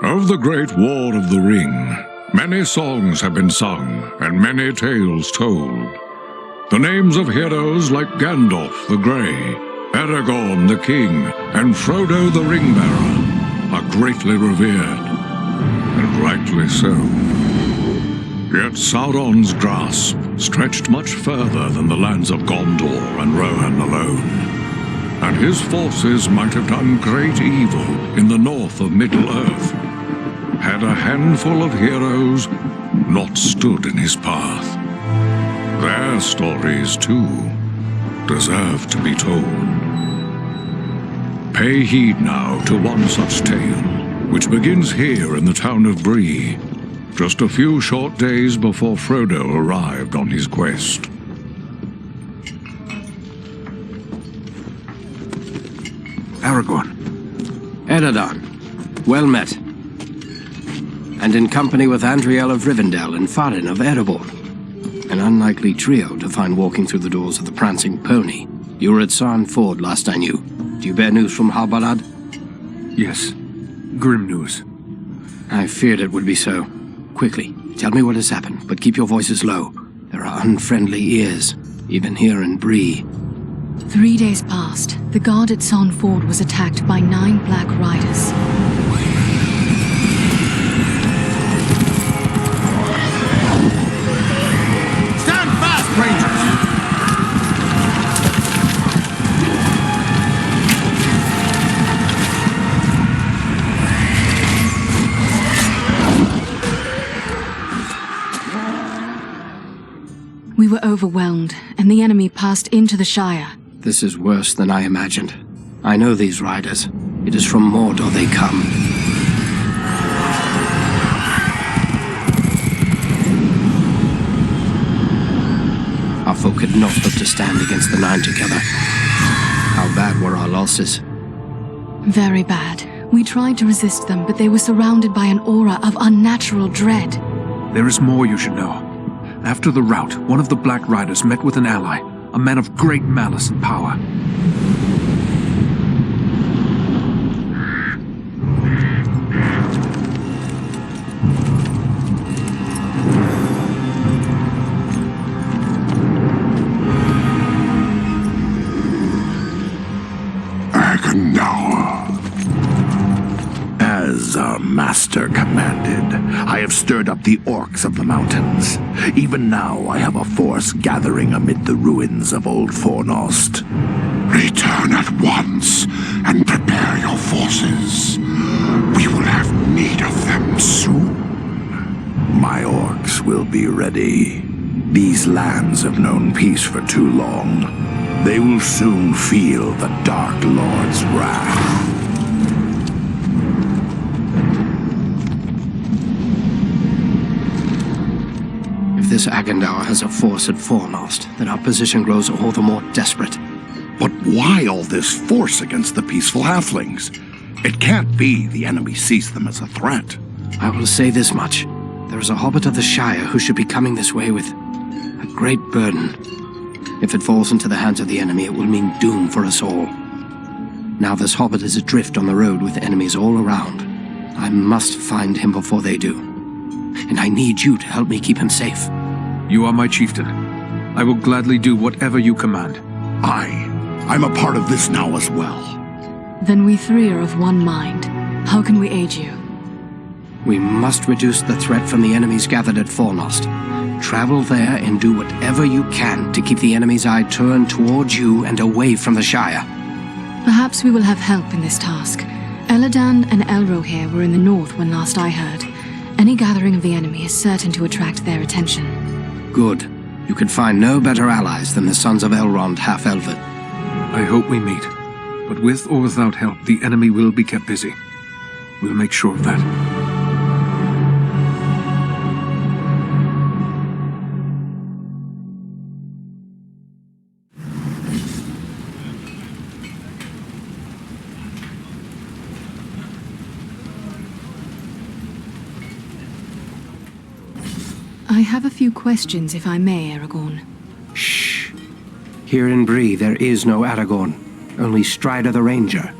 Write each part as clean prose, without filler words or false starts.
Of the Great War of the Ring, many songs have been sung and many tales told. The names of heroes like Gandalf the Grey, Aragorn the King, and Frodo the Ring-Bearer are greatly revered, and rightly so. Yet Sauron's grasp stretched much further than the lands of Gondor and Rohan alone, and his forces might have done great evil in the north of Middle-earth, had a handful of heroes not stood in his path. Their stories, too, deserve to be told. Pay heed now to one such tale, which begins here in the town of Bree, just a few short days before Frodo arrived on his quest. Aragorn. Eredon, well met. And in company with Andriel of Rivendell and Farin of Erebor. An unlikely trio to find walking through the doors of the Prancing Pony. You were at Sarn Ford last I knew. Do you bear news from Halbarad? Yes. Grim news. I feared it would be so. Quickly, tell me what has happened, but keep your voices low. There are unfriendly ears, even here in Bree. 3 days passed. The guard at Sarn Ford was attacked by 9 Black Riders. Stand fast, Rangers! We were overwhelmed, and the enemy passed into the Shire. This is worse than I imagined. I know these riders. It is from Mordor they come. Our folk had not looked to stand against the 9 together. How bad were our losses? Very bad. We tried to resist them, but they were surrounded by an aura of unnatural dread. There is more you should know. After the rout, one of the Black Riders met with an ally, a man of great malice and power. As our master commanded, I have stirred up the orcs of the mountains. Even now I have a force gathering amid the ruins of Old Fornost. Return at once and prepare your forces. We will have need of them soon. My orcs will be ready. These lands have known peace for too long. They will soon feel the Dark Lord's wrath. If this Agandaur has a force at Fornost, then our position grows all the more desperate. But why all this force against the peaceful halflings? It can't be the enemy sees them as a threat. I will say this much. There is a hobbit of the Shire who should be coming this way with a great burden. If it falls into the hands of the enemy, it will mean doom for us all. Now this hobbit is adrift on the road with enemies all around. I must find him before they do. And I need you to help me keep him safe. You are my chieftain. I will gladly do whatever you command. I'm a part of this now as well. Then we 3 are of one mind. How can we aid you? We must reduce the threat from the enemies gathered at Fornost. Travel there and do whatever you can to keep the enemy's eye turned towards you and away from the Shire. Perhaps we will have help in this task. Eladan and Elrohir were in the north when last I heard. Any gathering of the enemy is certain to attract their attention. Good. You could find no better allies than the sons of Elrond half-elven. I hope we meet. But with or without help, the enemy will be kept busy. We'll make sure of that. I have a few questions, if I may, Aragorn. Shh. Here in Bree, there is no Aragorn. Only Strider the Ranger.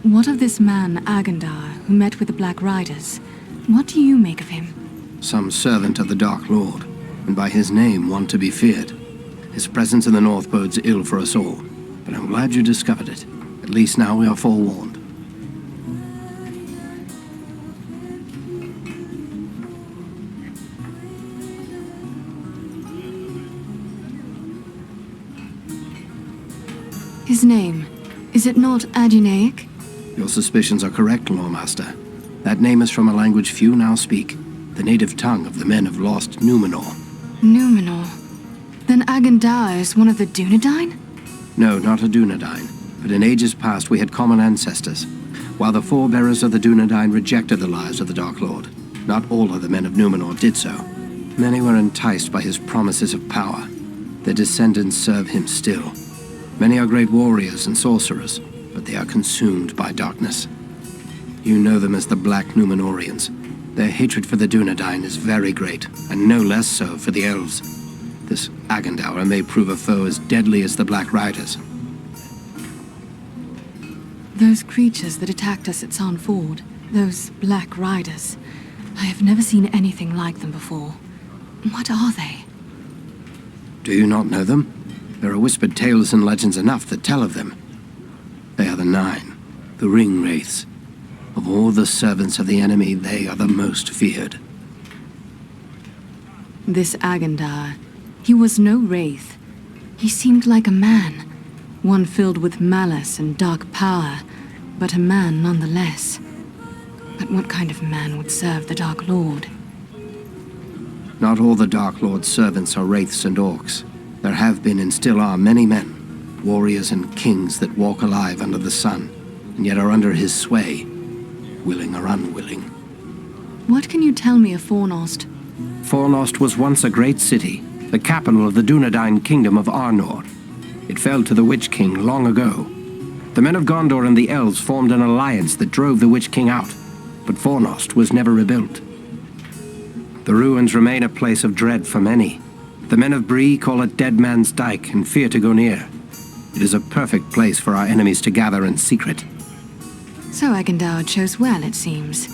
What of this man, Agandar, who met with the Black Riders. What do you make of him? Some servant of the Dark Lord, and by his name one to be feared. His presence in the north bodes ill for us all, but I'm glad you discovered it. At least now we are forewarned. His name, is it not Adunaic? Your suspicions are correct, Lawmaster. That name is from a language few now speak, the native tongue of the men of lost Numenor. Numenor. Then Agandaur is one of the Dunedain? No, not a Dunedain, but in ages past we had common ancestors. While the forebearers of the Dunedain rejected the lies of the Dark Lord, not all of the men of Numenor did so. Many were enticed by his promises of power. Their descendants serve him still. Many are great warriors and sorcerers, but they are consumed by darkness. You know them as the Black Numenorians. Their hatred for the Dunedain is very great, and no less so for the elves. This Agandaur may prove a foe as deadly as the Black Riders. Those creatures that attacked us at Sarn Ford, those Black Riders, I have never seen anything like them before. What are they? Do you not know them? There are whispered tales and legends enough that tell of them. They are the Nine, the Ring Wraiths. Of all the servants of the enemy, they are the most feared. This Agandaur, he was no wraith. He seemed like a man, one filled with malice and dark power, but a man nonetheless. But what kind of man would serve the Dark Lord? Not all the Dark Lord's servants are wraiths and orcs. There have been and still are many men, warriors and kings that walk alive under the sun, and yet are under his sway, willing or unwilling. What can you tell me of Fornost? Fornost was once a great city, the capital of the Dunedain kingdom of Arnor. It fell to the Witch King long ago. The men of Gondor and the elves formed an alliance that drove the Witch King out, but Fornost was never rebuilt. The ruins remain a place of dread for many. The men of Bree call it Dead Man's Dyke and fear to go near. It is a perfect place for our enemies to gather in secret. So Agandaur chose well, it seems.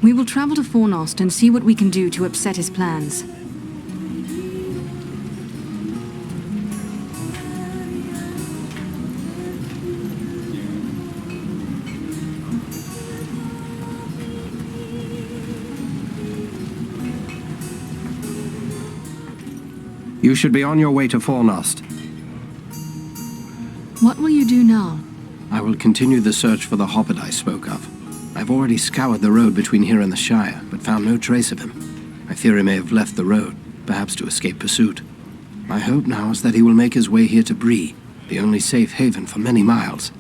We will travel to Fornost and see what we can do to upset his plans. You should be on your way to Fornost. What will you do now? I will continue the search for the hobbit I spoke of. I've already scoured the road between here and the Shire, but found no trace of him. I fear he may have left the road, perhaps to escape pursuit. My hope now is that he will make his way here to Bree, the only safe haven for many miles.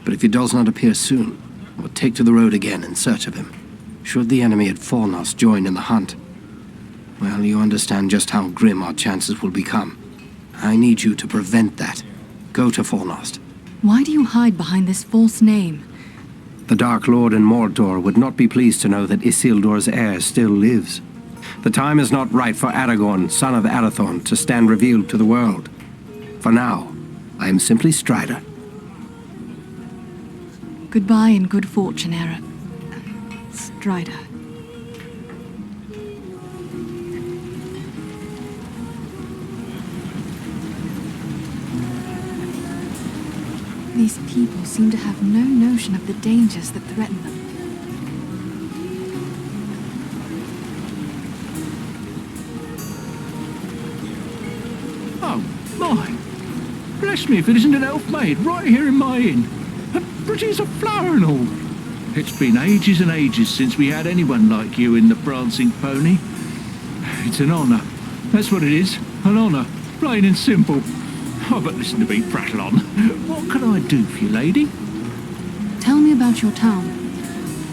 But if he does not appear soon, I will take to the road again in search of him. Should the enemy at Fornost join in the hunt, well, you understand just how grim our chances will become. I need you to prevent that. Go to Fornost. Why do you hide behind this false name? The Dark Lord in Mordor would not be pleased to know that Isildur's heir still lives. The time is not right for Aragorn, son of Arathorn, to stand revealed to the world. For now, I am simply Strider. Goodbye and good fortune, Strider. These people seem to have no notion of the dangers that threaten them. Oh, my! Bless me if it isn't an elf maid right here in my inn. And pretty as a flower and all. It's been ages and ages since we had anyone like you in the Prancing Pony. It's an honour. That's what it is. An honour. Plain and simple. Oh, but listen to me prattle on. What can I do for you, lady? Tell me about your town.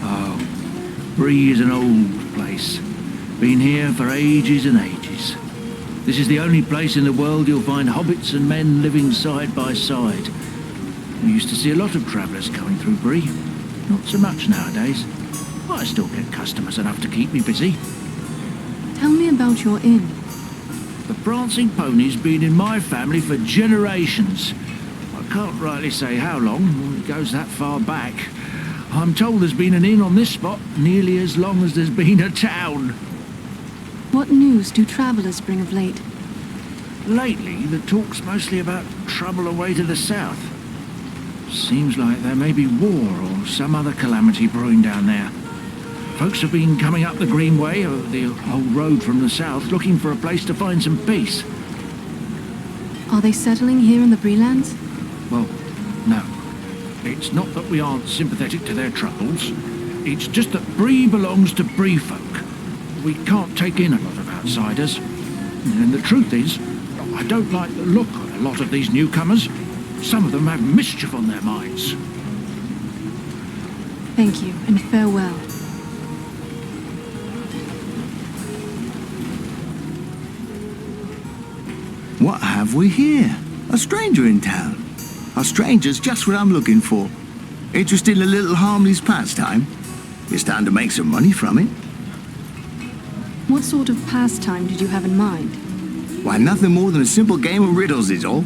Oh, Bree is an old place. Been here for ages and ages. This is the only place in the world you'll find hobbits and men living side by side. We used to see a lot of travellers coming through Bree. Not so much nowadays. But I still get customers enough to keep me busy. Tell me about your inn. The Prancing Pony's been in my family for generations. I can't rightly say how long, it goes that far back. I'm told there's been an inn on this spot nearly as long as there's been a town. What news do travellers bring of late? Lately, the talk's mostly about trouble away to the south. Seems like there may be war or some other calamity brewing down there. Folks have been coming up the Greenway, or the old road from the south, looking for a place to find some peace. Are they settling here in the Breelands? Well, no. It's not that we aren't sympathetic to their troubles. It's just that Bree belongs to Bree folk. We can't take in a lot of outsiders. And the truth is, I don't like the look of a lot of these newcomers. Some of them have mischief on their minds. Thank you, and farewell. What have we here? A stranger in town. A stranger's just what I'm looking for. Interested in a little harmless pastime? It's time to make some money from it. What sort of pastime did you have in mind? Why, nothing more than a simple game of riddles is all.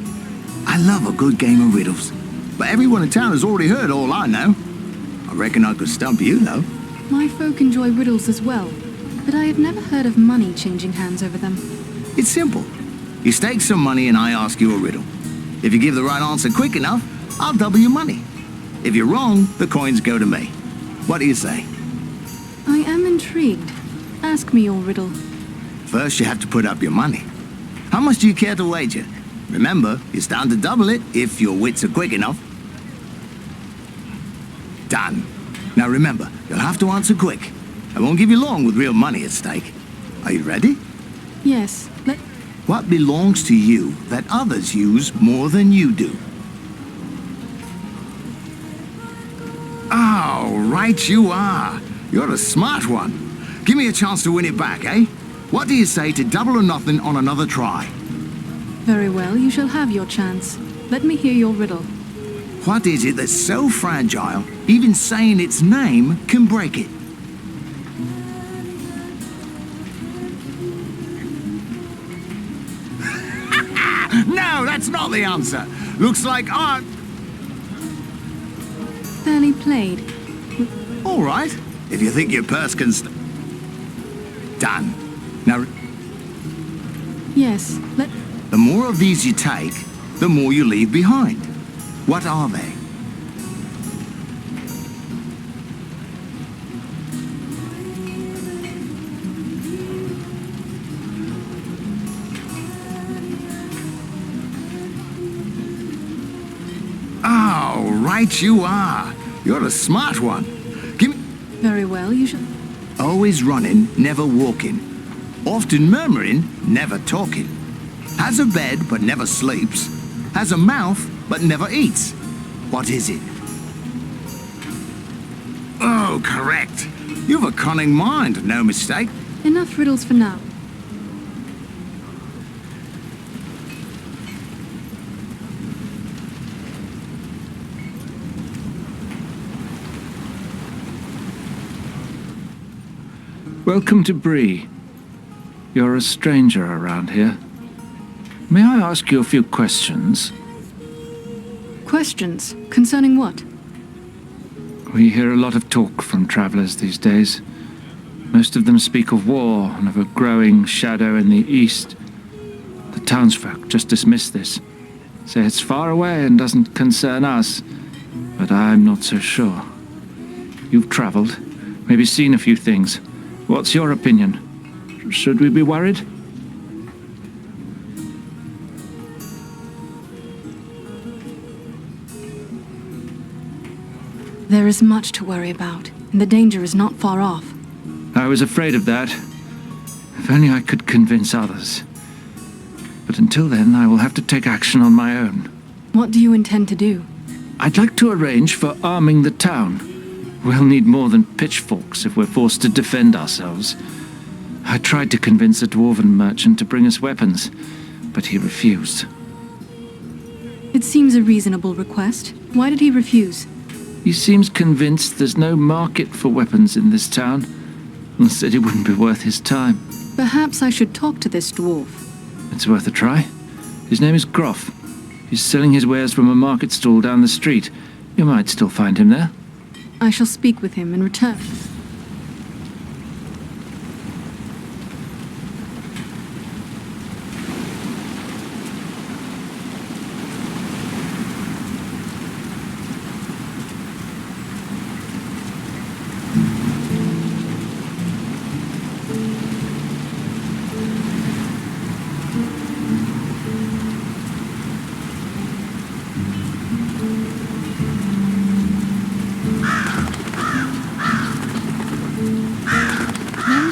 I love a good game of riddles. But everyone in town has already heard all I know. I reckon I could stump you, though. My folk enjoy riddles as well, but I have never heard of money changing hands over them. It's simple. You stake some money and I ask you a riddle. If you give the right answer quick enough, I'll double your money. If you're wrong, the coins go to me. What do you say? I am intrigued. Ask me your riddle. First, you have to put up your money. How much do you care to wager? Remember, you stand to double it if your wits are quick enough. Done. Now remember, you'll have to answer quick. I won't give you long with real money at stake. Are you ready? Yes, What belongs to you that others use more than you do? Oh, right you are. You're a smart one. Give me a chance to win it back, eh? What do you say to double or nothing on another try? Very well, you shall have your chance. Let me hear your riddle. What is it that's so fragile, even saying its name can break it? No, that's not the answer. Looks like art. Fairly played. All right, if you think your purse can Done. Now, Yes, the more of these you take, the more you leave behind. What are they? Oh, right you are. You're a smart one. Give me... very well, you shall... Always running, never walking. Often murmuring, never talking. Has a bed, but never sleeps. Has a mouth, but never eats. What is it? Oh, correct. You've a cunning mind, no mistake. Enough riddles for now. Welcome to Bree. You're a stranger around here. May I ask you a few questions? Questions? Concerning what? We hear a lot of talk from travellers these days. Most of them speak of war and of a growing shadow in the east. The townsfolk just dismiss this. Say it's far away and doesn't concern us. But I'm not so sure. You've travelled, maybe seen a few things. What's your opinion? Should we be worried? There is much to worry about, and the danger is not far off. I was afraid of that. If only I could convince others. But until then, I will have to take action on my own. What do you intend to do? I'd like to arrange for arming the town. We'll need more than pitchforks if we're forced to defend ourselves. I tried to convince a dwarven merchant to bring us weapons, but he refused. It seems a reasonable request. Why did he refuse? He seems convinced there's no market for weapons in this town, and said it wouldn't be worth his time. Perhaps I should talk to this dwarf. It's worth a try. His name is Groff. He's selling his wares from a market stall down the street. You might still find him there. I shall speak with him and return.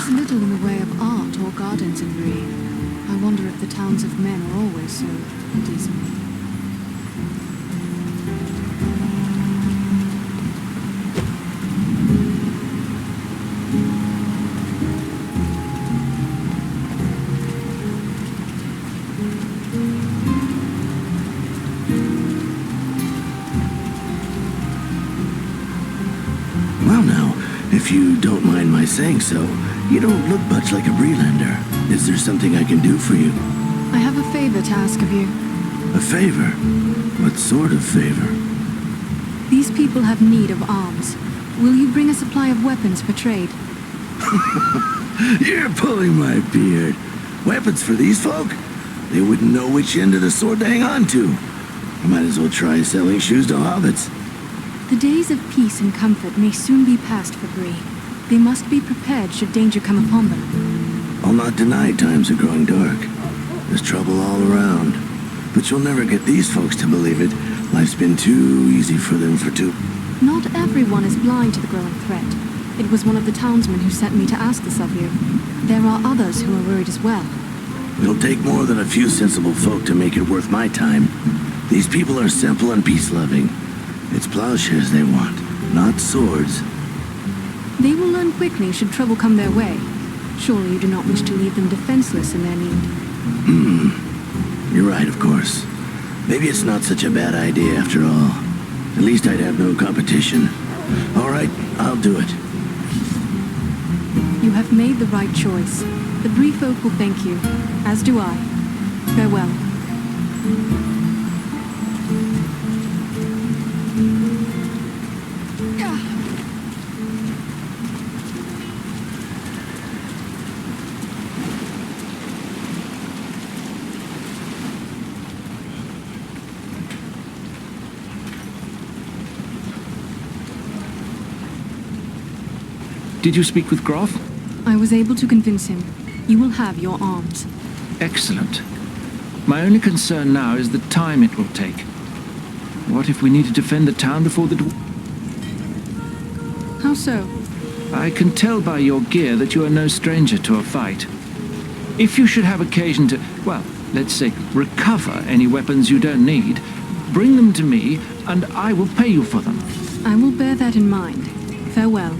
Little in the way of art or gardens in Bree. I wonder if the towns of men are always so dismal. Well now, if you don't mind my saying so, you don't look much like a Breelander. Is there something I can do for you? I have a favor to ask of you. A favor? What sort of favor? These people have need of arms. Will you bring a supply of weapons for trade? You're pulling my beard. Weapons for these folk? They wouldn't know which end of the sword to hang on to. I might as well try selling shoes to hobbits. The days of peace and comfort may soon be past for Bree. They must be prepared should danger come upon them. I'll not deny times are growing dark. There's trouble all around. But you'll never get these folks to believe it. Life's been too easy for them for too... Not everyone is blind to the growing threat. It was one of the townsmen who sent me to ask this of you. There are others who are worried as well. It'll take more than a few sensible folk to make it worth my time. These people are simple and peace-loving. It's plowshares they want, not swords. They will learn quickly should trouble come their way. Surely you do not wish to leave them defenseless in their need. You're right, of course. Maybe it's not such a bad idea after all. At least I'd have no competition. All right, I'll do it. You have made the right choice. The Bree folk will thank you, as do I. Farewell. Did you speak with Groff? I was able to convince him. You will have your arms. Excellent. My only concern now is the time it will take. What if we need to defend the town before the... How so? I can tell by your gear that you are no stranger to a fight. If you should have occasion to, well, let's say, recover any weapons you don't need, bring them to me, and I will pay you for them. I will bear that in mind. Farewell.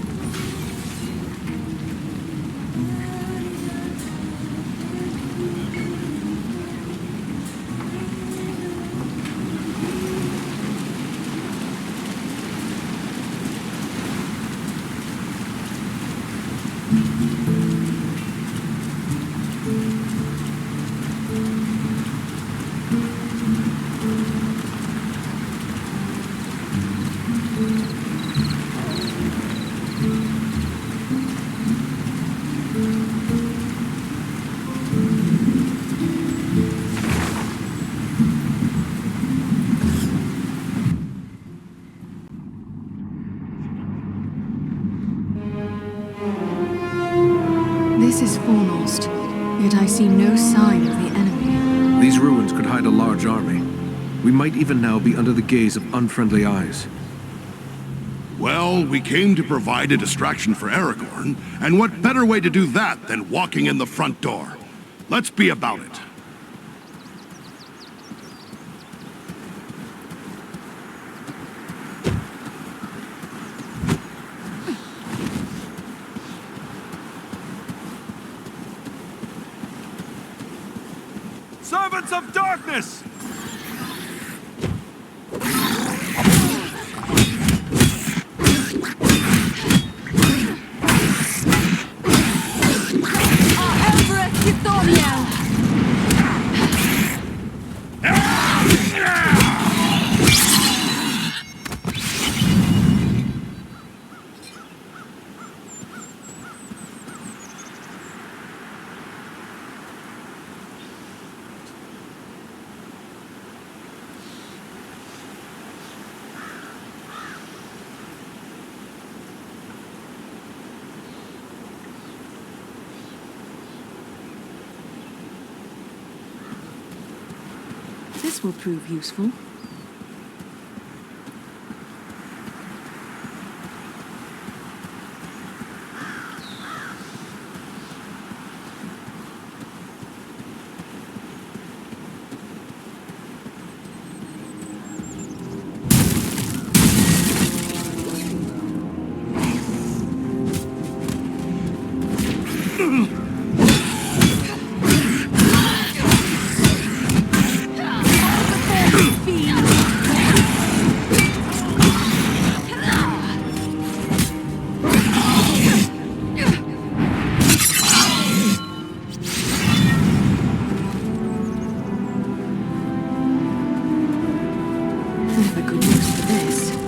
This is Fornost, yet I see no sign of the enemy. These ruins could hide a large army. We might even now be under the gaze of unfriendly eyes. Well, we came to provide a distraction for Aragorn, and what better way to do that than walking in the front door? Let's be about it. Servants of darkness! This will prove useful. Never good use for this.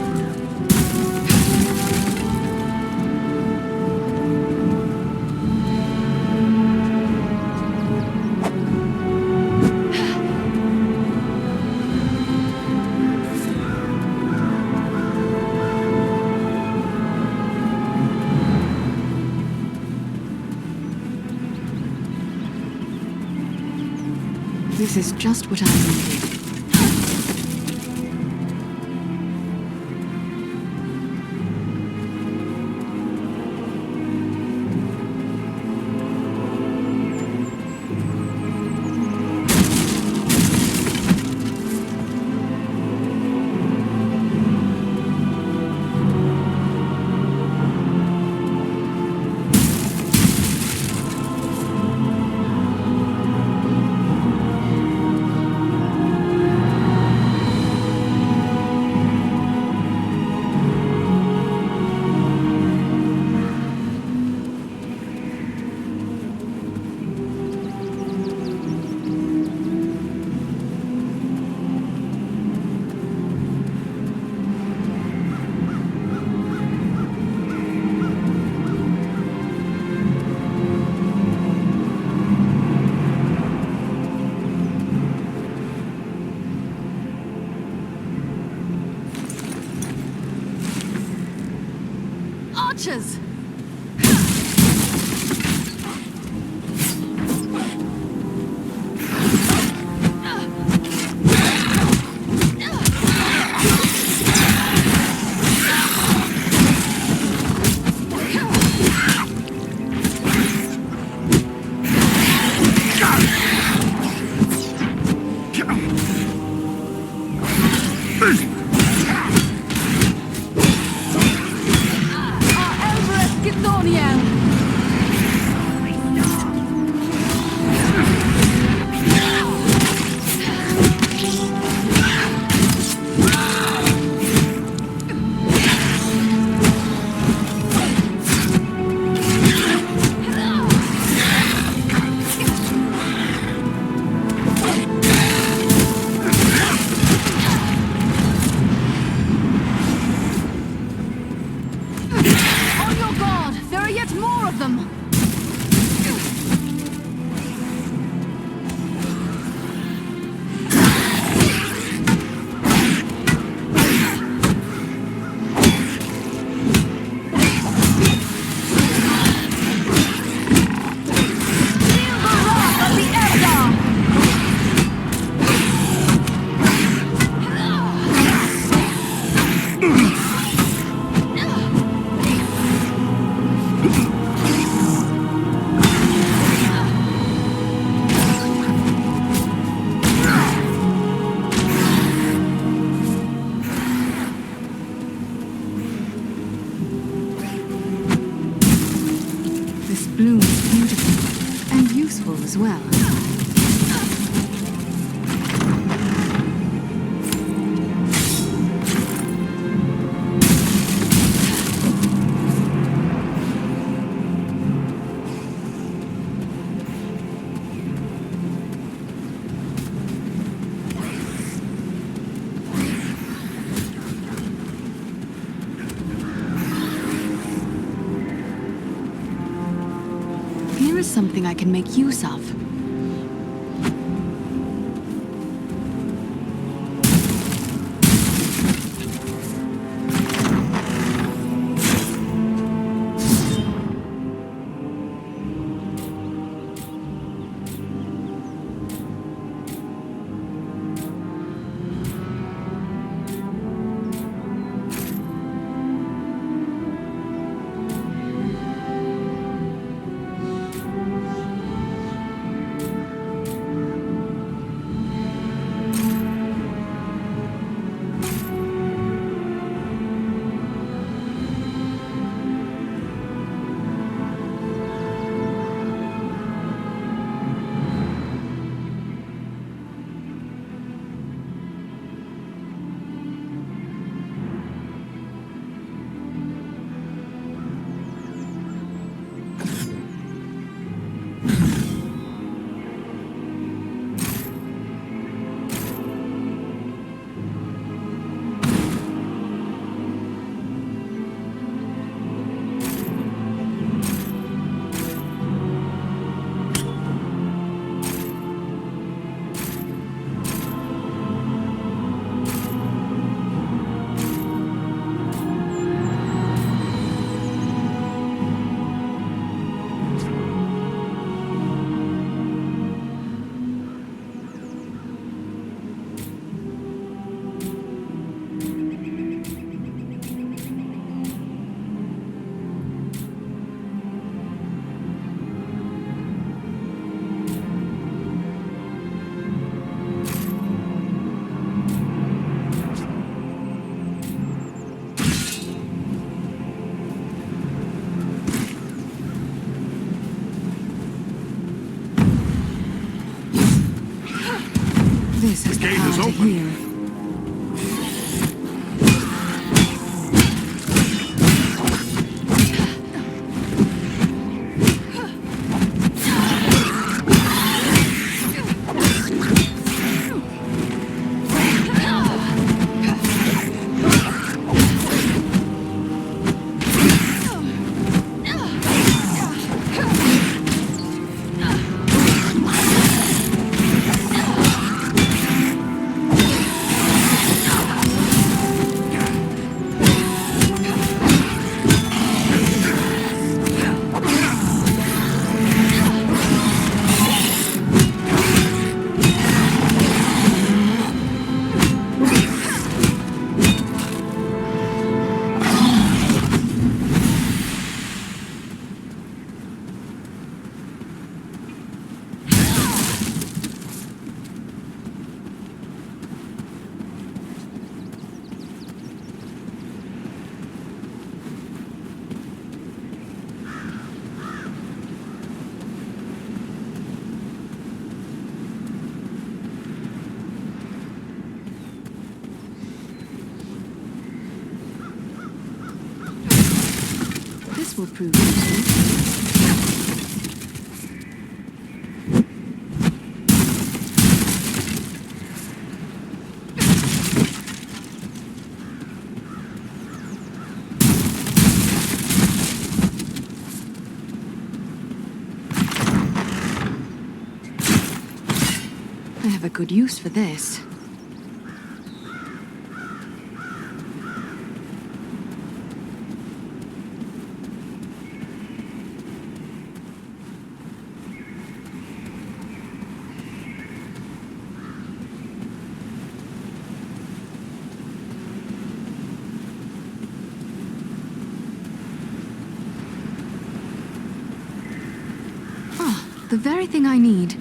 This is just what I needed. Archers! bloom is beautiful and useful as well. Here is something I can make use of. this has The the gate power is to open. heal. This will prove useful. I have a good use for this. Ah, the very thing I need.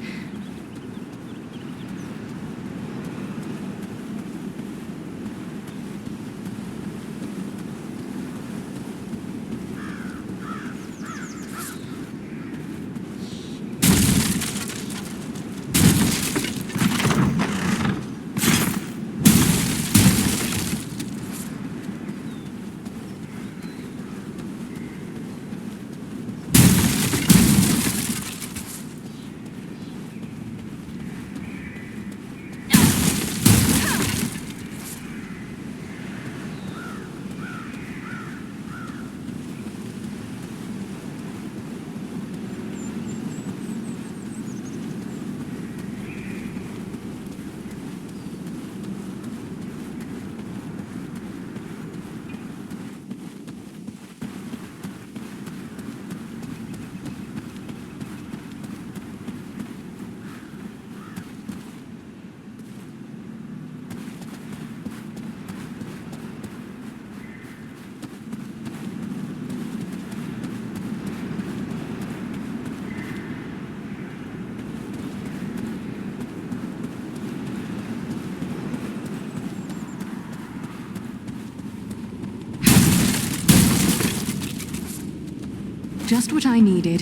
Just what I needed.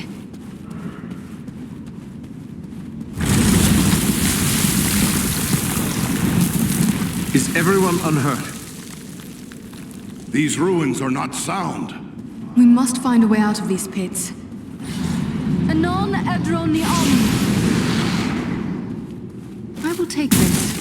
Is everyone unhurt? These ruins are not sound. We must find a way out of these pits. Anon Edroni I will take this.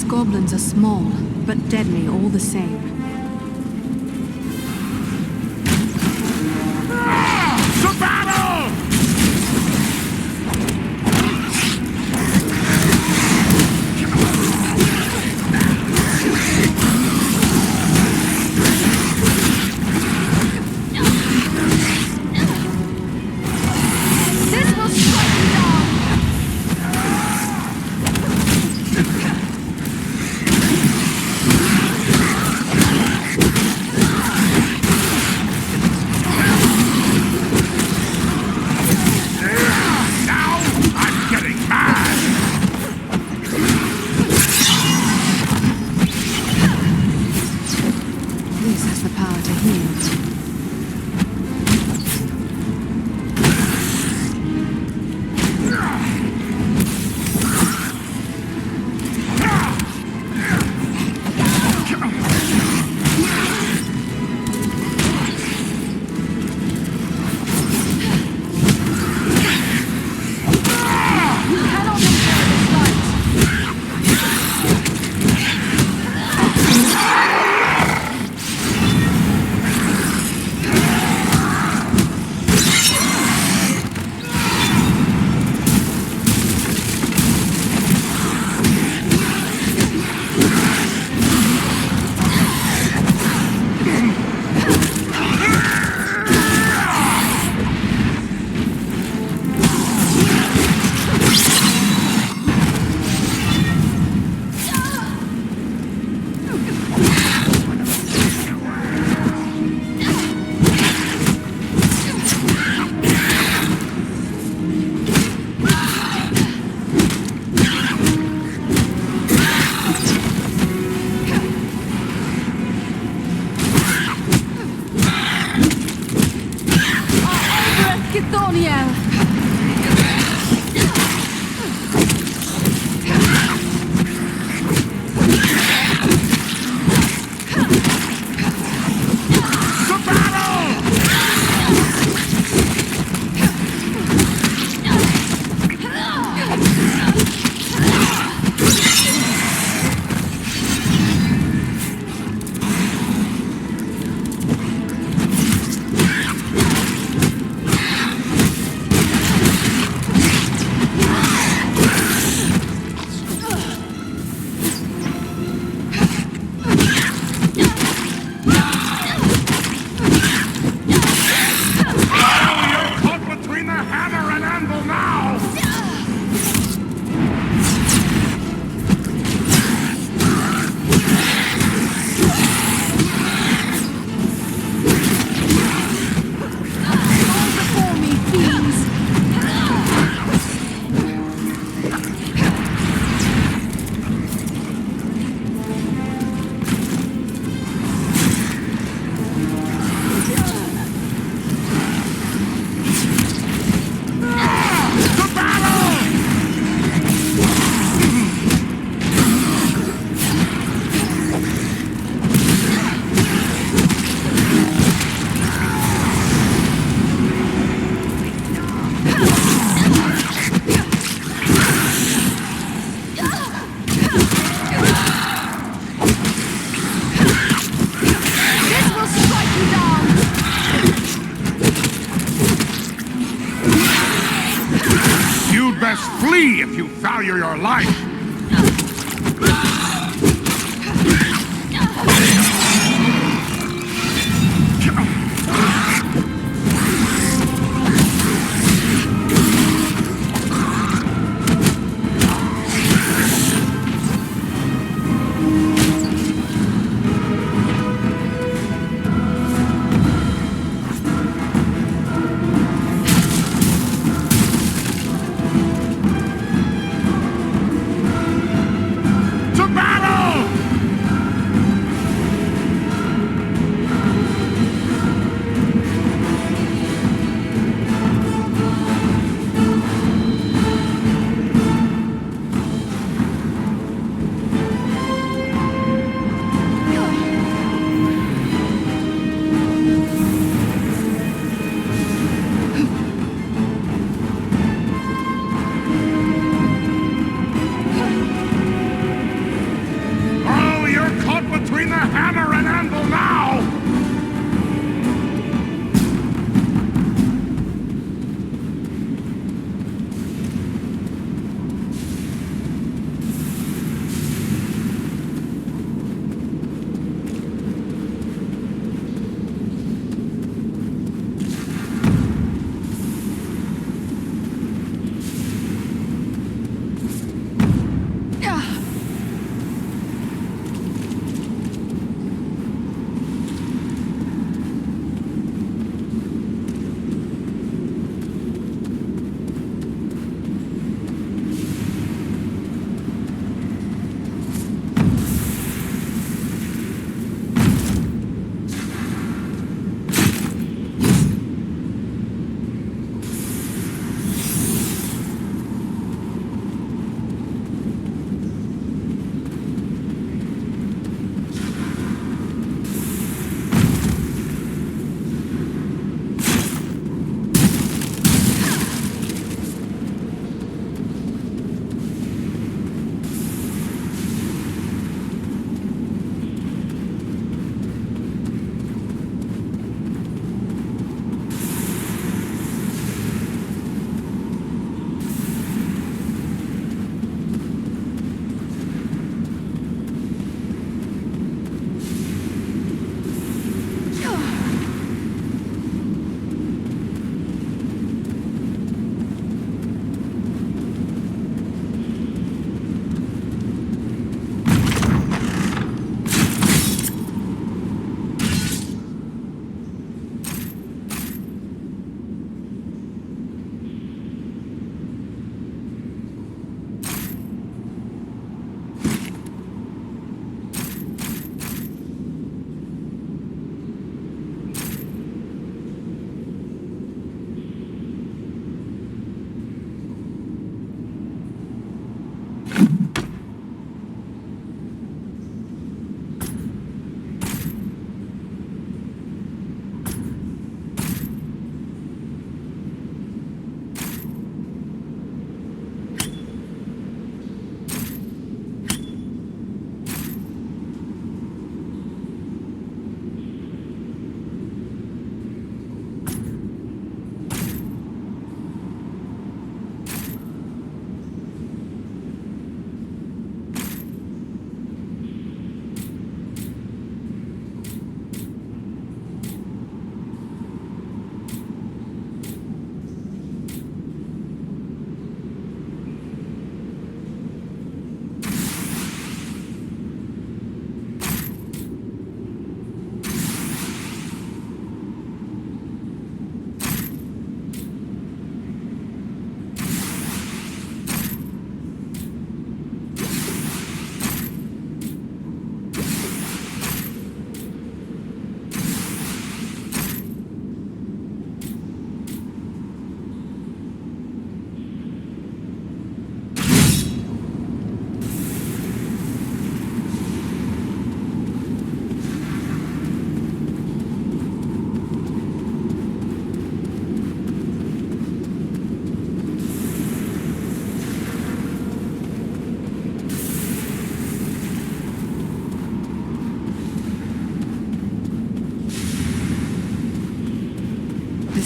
goblins are small, but deadly all the same. To battle! This will strike you down! Now I'm getting mad! This has the power to heal. You cannot endure this light! Githoniel! To battle! You're caught between the hammer and anvil now! Before me, fiends! To battle! This will strike you down! You'd best flee if you value your life!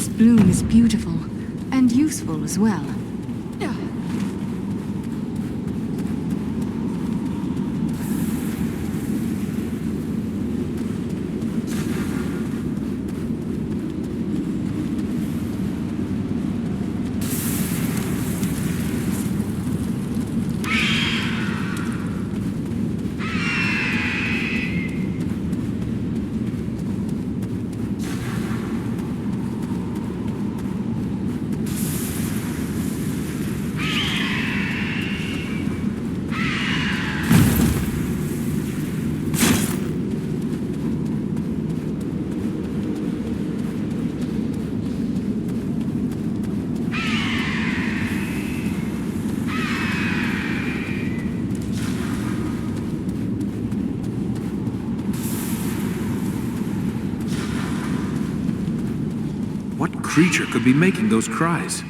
This bloom is beautiful, and useful as well. What creature could be making those cries?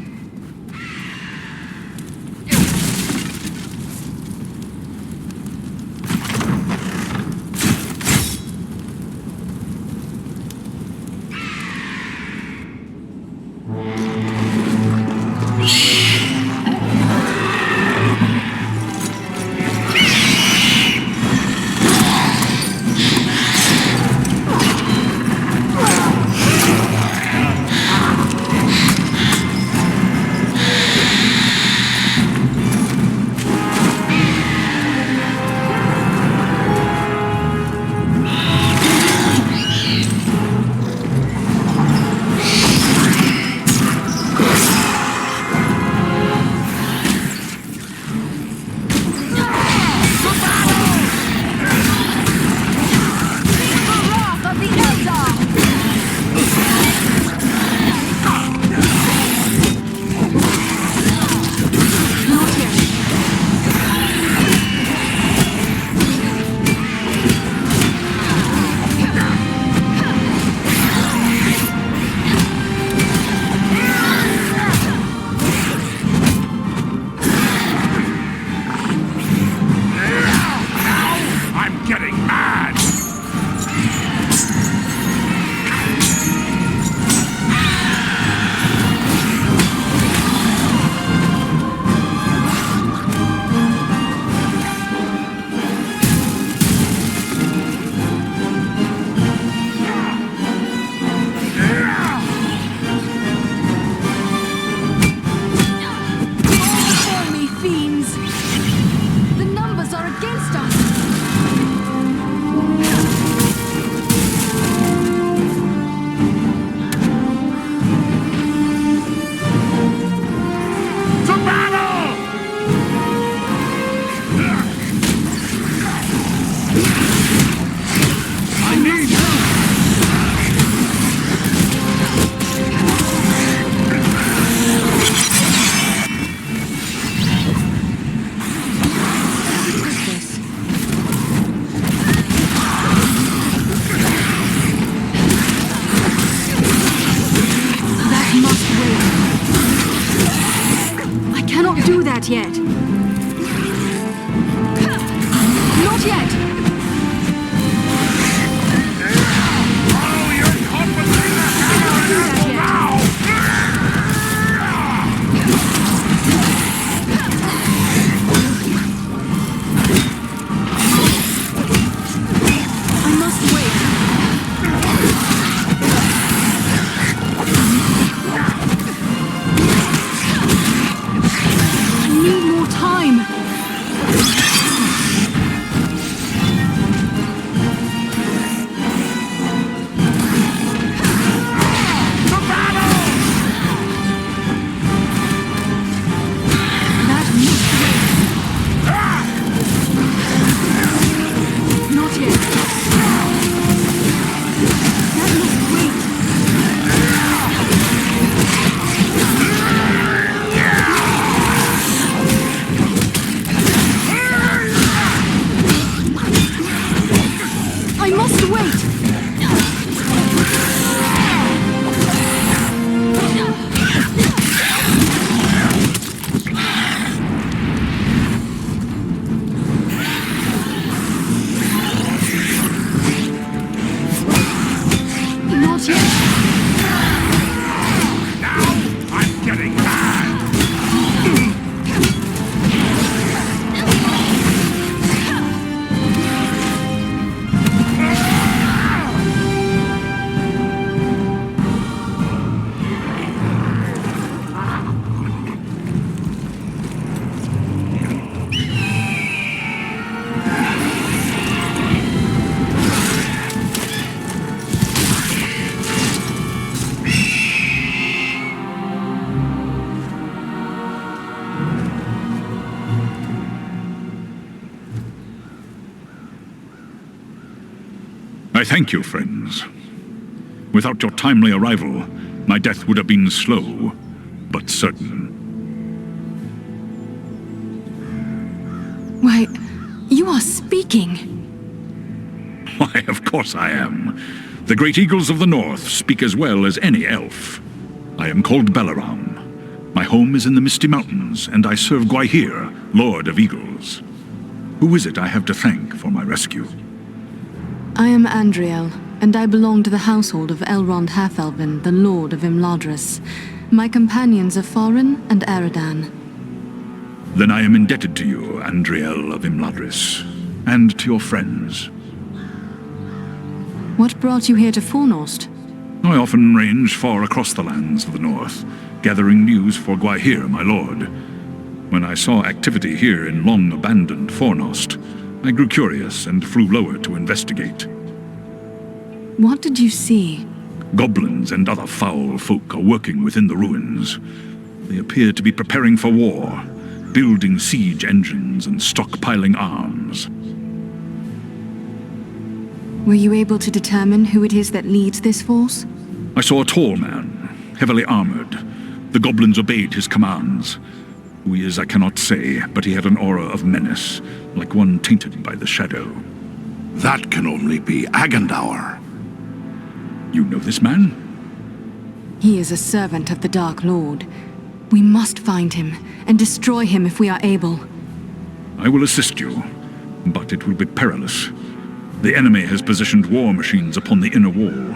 Not yet. Not yet! I must wait. I need more time. thank you, friends. Without your timely arrival, my death would have been slow, but certain. Why, you are speaking. Why, of course I am. The great eagles of the north speak as well as any elf. I am called Balaram. My home is in the Misty Mountains, and I serve Gwaihir, Lord of Eagles. Who is it I have to thank for my rescue? I am Andriel, and I belong to the household of Elrond Half-Elven, the Lord of Imladris. My companions are Farin and Eridan. Then I am indebted to you, Andriel of Imladris, and to your friends. What brought you here to Fornost? I often range far across the lands of the north, gathering news for Gwaihir, my lord. When I saw activity here in long-abandoned Fornost, I grew curious and flew lower to investigate. What did you see? Goblins and other foul folk are working within the ruins. They appear to be preparing for war, building siege engines and stockpiling arms. Were you able to determine who it is that leads this force? I saw a tall man, heavily armored. The goblins obeyed his commands. Who he is I cannot say, but he had an aura of menace, like one tainted by the shadow. That can only be Agandaur. You know this man? He is a servant of the Dark Lord. We must find him and destroy him if we are able. I will assist you, but it will be perilous. The enemy has positioned war machines upon the inner wall.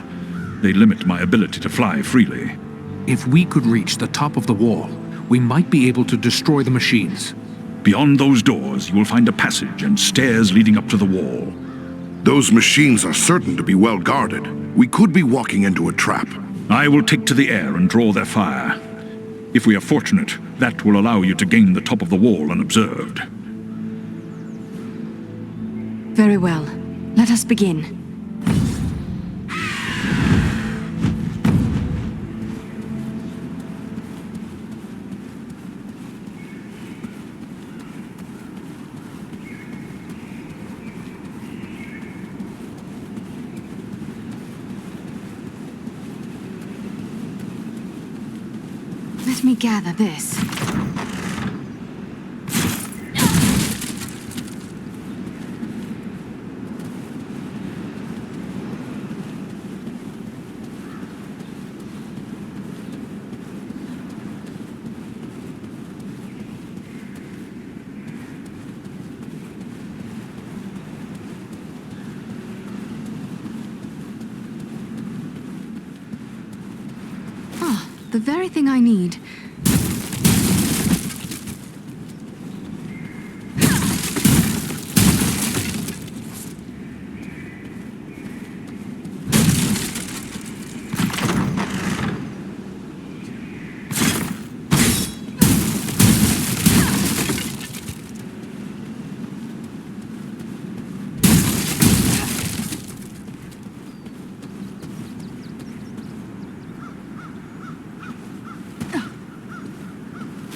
They limit my ability to fly freely. If we could reach the top of the wall, we might be able to destroy the machines. Beyond those doors, you will find a passage and stairs leading up to the wall. Those machines are certain to be well guarded. We could be walking into a trap. I will take to the air and draw their fire. If we are fortunate, that will allow you to gain the top of the wall unobserved. Very well. Let us begin. Let me gather this. Ah, the very thing I need.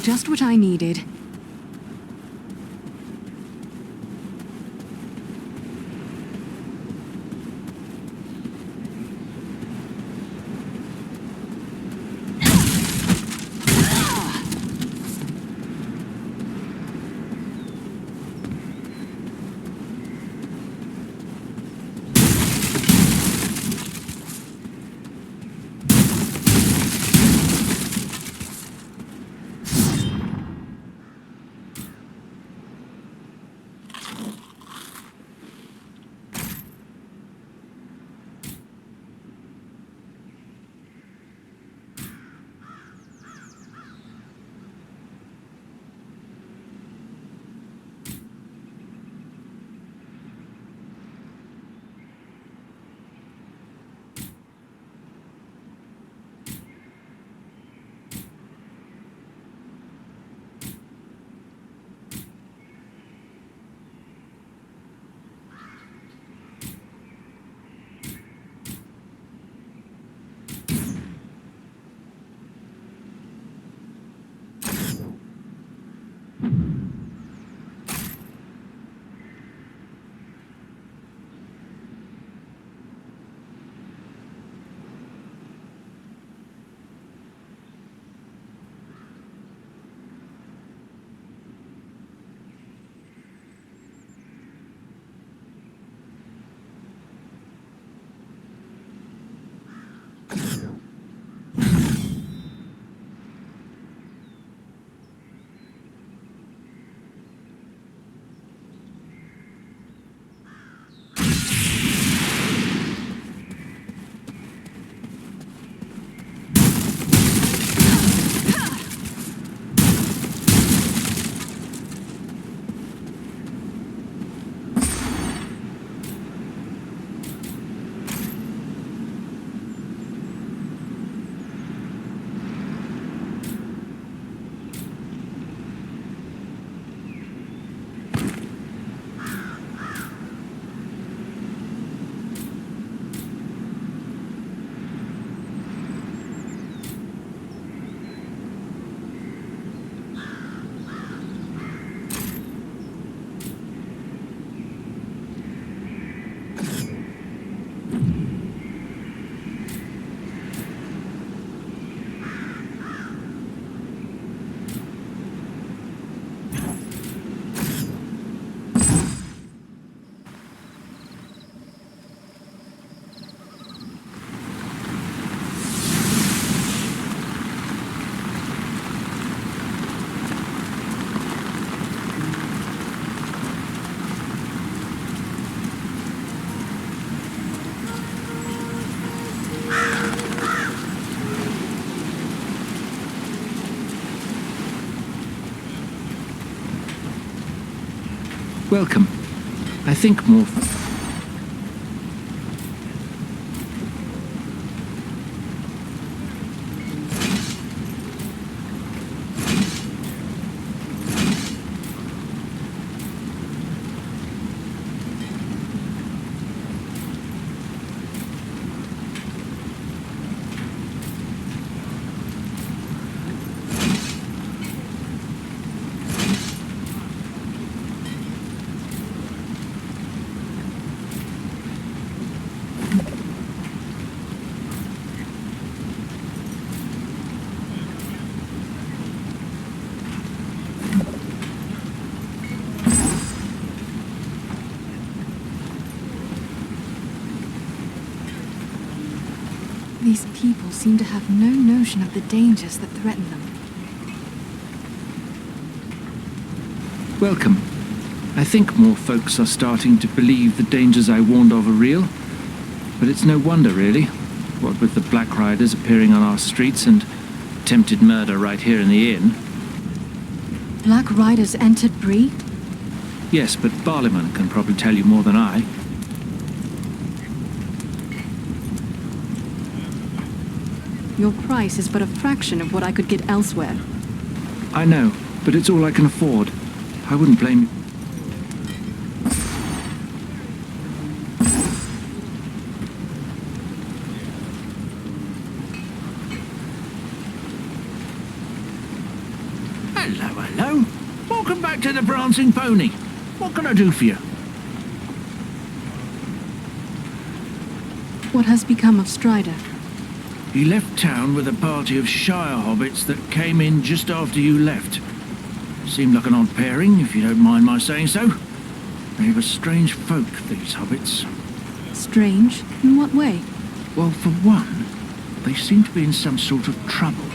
Just what I needed. Welcome. I think more... These people seem to have no notion of the dangers that threaten them. Welcome. I think more folks are starting to believe the dangers I warned of are real. But it's no wonder, really. What with the Black Riders appearing on our streets and attempted murder right here in the inn. Black Riders entered Bree? Yes, but Barliman can probably tell you more than I. Your price is but a fraction of what I could get elsewhere. I know, but it's all I can afford. I wouldn't blame you. Hello, hello. Welcome back to the Prancing Pony. What can I do for you? What has become of Strider? He left town with a party of Shire hobbits that came in just after you left. Seemed like an odd pairing, if you don't mind my saying so. They were strange folk, these hobbits. Strange? In what way? Well, for one, they seemed to be in some sort of trouble.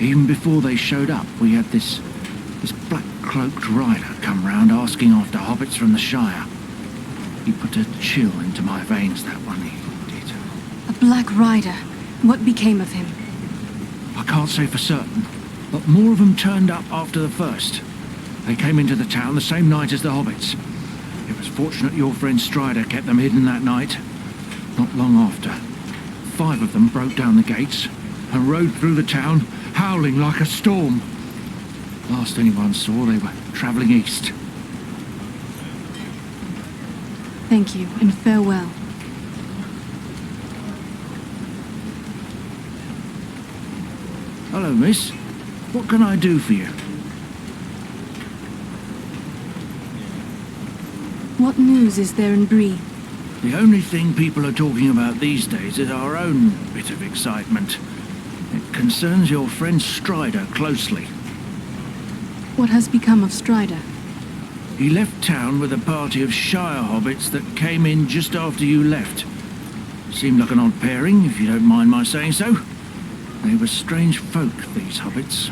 Even before they showed up, we had this black-cloaked rider come round asking after hobbits from the Shire. He put a chill into my veins, that one, he did. A Black Rider? What became of him? I can't say for certain, but more of them turned up after the first. They came into the town the same night as the hobbits. It was fortunate your friend Strider kept them hidden that night. Not long after, 5 of them broke down the gates and rode through the town, howling like a storm. Last anyone saw, they were travelling east. Thank you, and farewell. Hello, miss. What can I do for you? What news is there in Bree? The only thing people are talking about these days is our own bit of excitement. It concerns your friend Strider closely. What has become of Strider? He left town with a party of Shire hobbits that came in just after you left. Seemed like an odd pairing, if you don't mind my saying so. They were strange folk, these hobbits.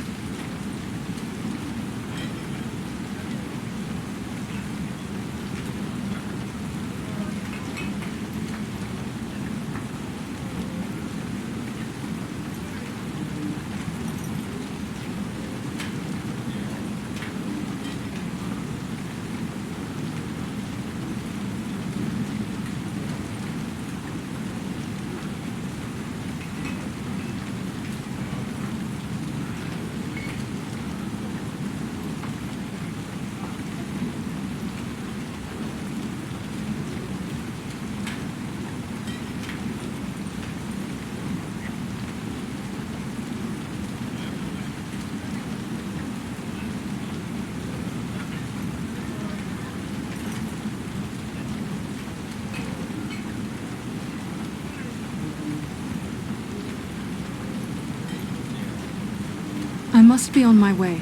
I must be on my way.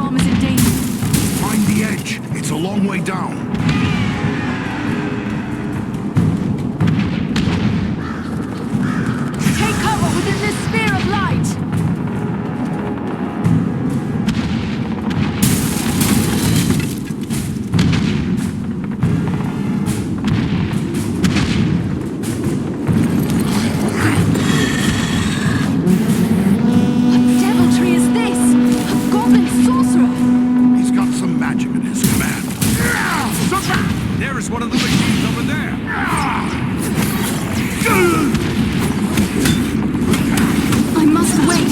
farm is in danger. Find the edge. It's a long way down. Take cover within this sphere of light. What deviltry is this? A goblin sorcerer! He's got some magic at his command. There is one of the machines over there. I must wait. That must wait.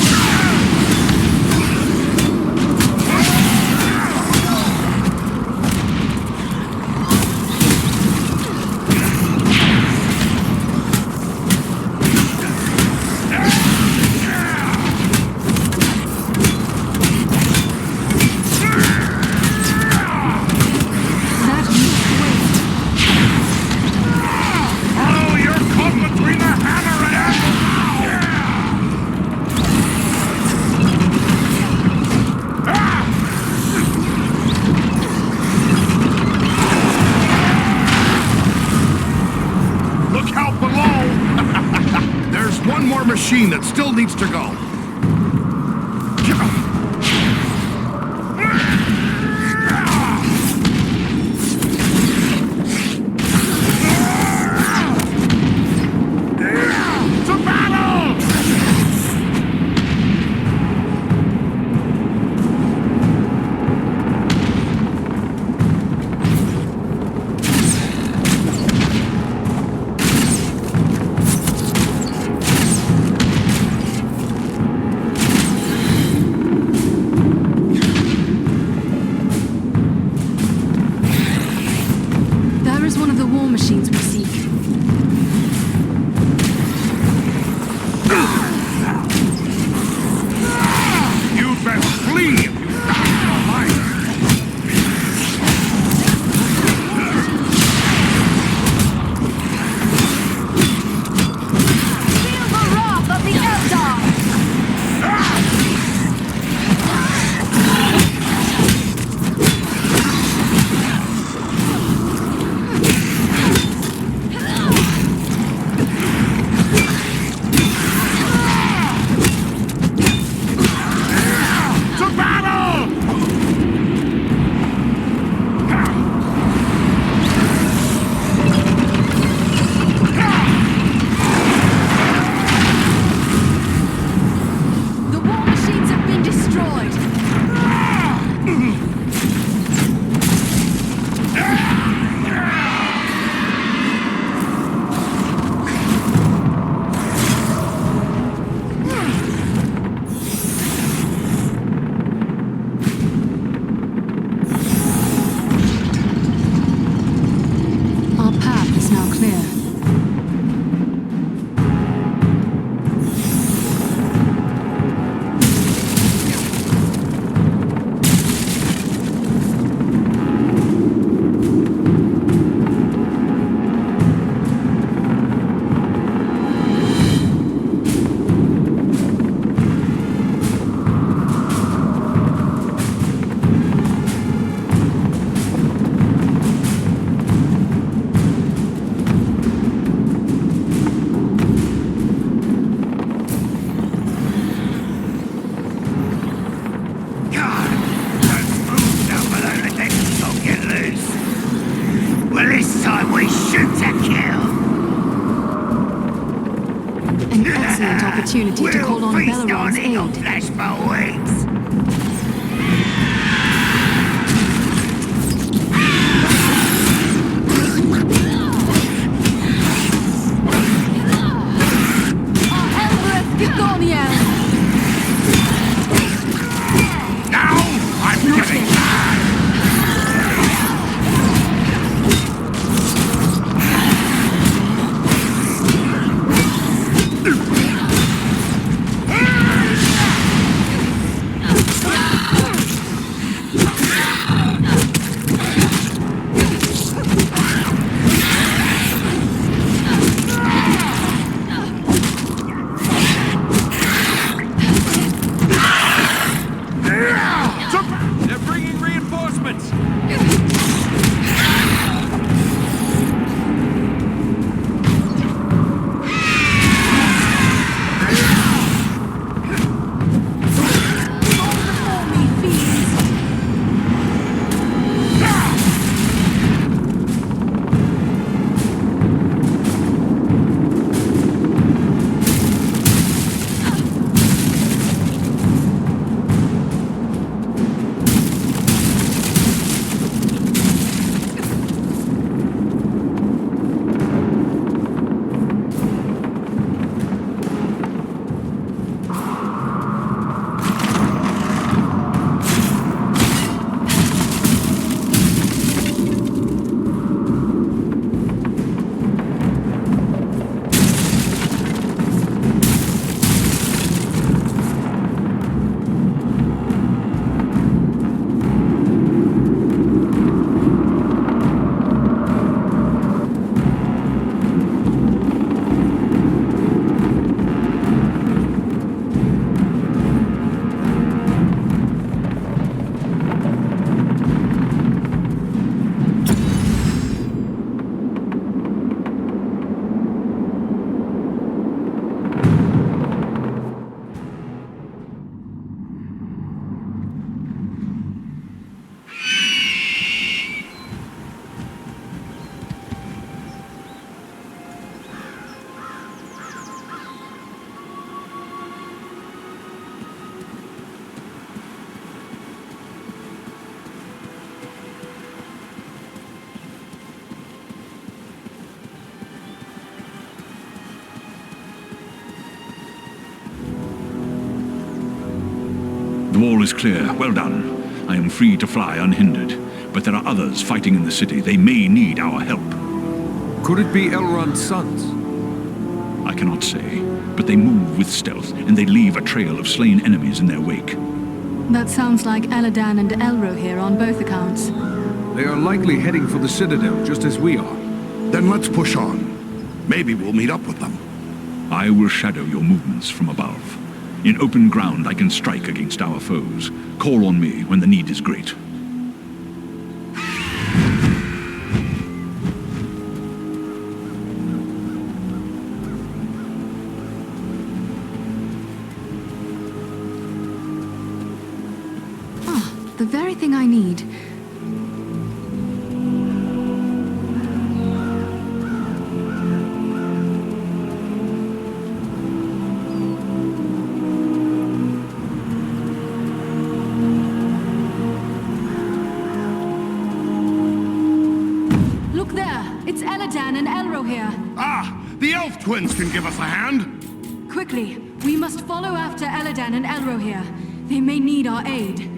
Oh, you're caught between the hammer and Look out below! There's one more machine that still needs to go. To battle! There is one of the war machines we seek. You best flee if you value your life. Feel the wrath of the Eldar! To battle! The war machines have been destroyed. Our path is now clear. Well, this time we shoot to kill. An excellent opportunity to call on Belaron's aid. Flesh for weeks. Elbereth Githoniel! Now I'm getting mad! The wall is clear. Well done. I am free to fly unhindered. But there are others fighting in the city. They may need our help. Could it be Elrond's sons? I cannot say, but they move with stealth, and they leave a trail of slain enemies in their wake. That sounds like Eladan and Elro here on both accounts. They are likely heading for the Citadel, just as we are. Then let's push on. Maybe we'll meet up with them. I will shadow your movements from above. In open ground I can strike against our foes. Call on me when the need is great. The very thing I need. Look there! It's Eladan and Elro here. Ah! The elf twins can give us a hand! Quickly, we must follow after Eladan and Elro here. They may need our aid.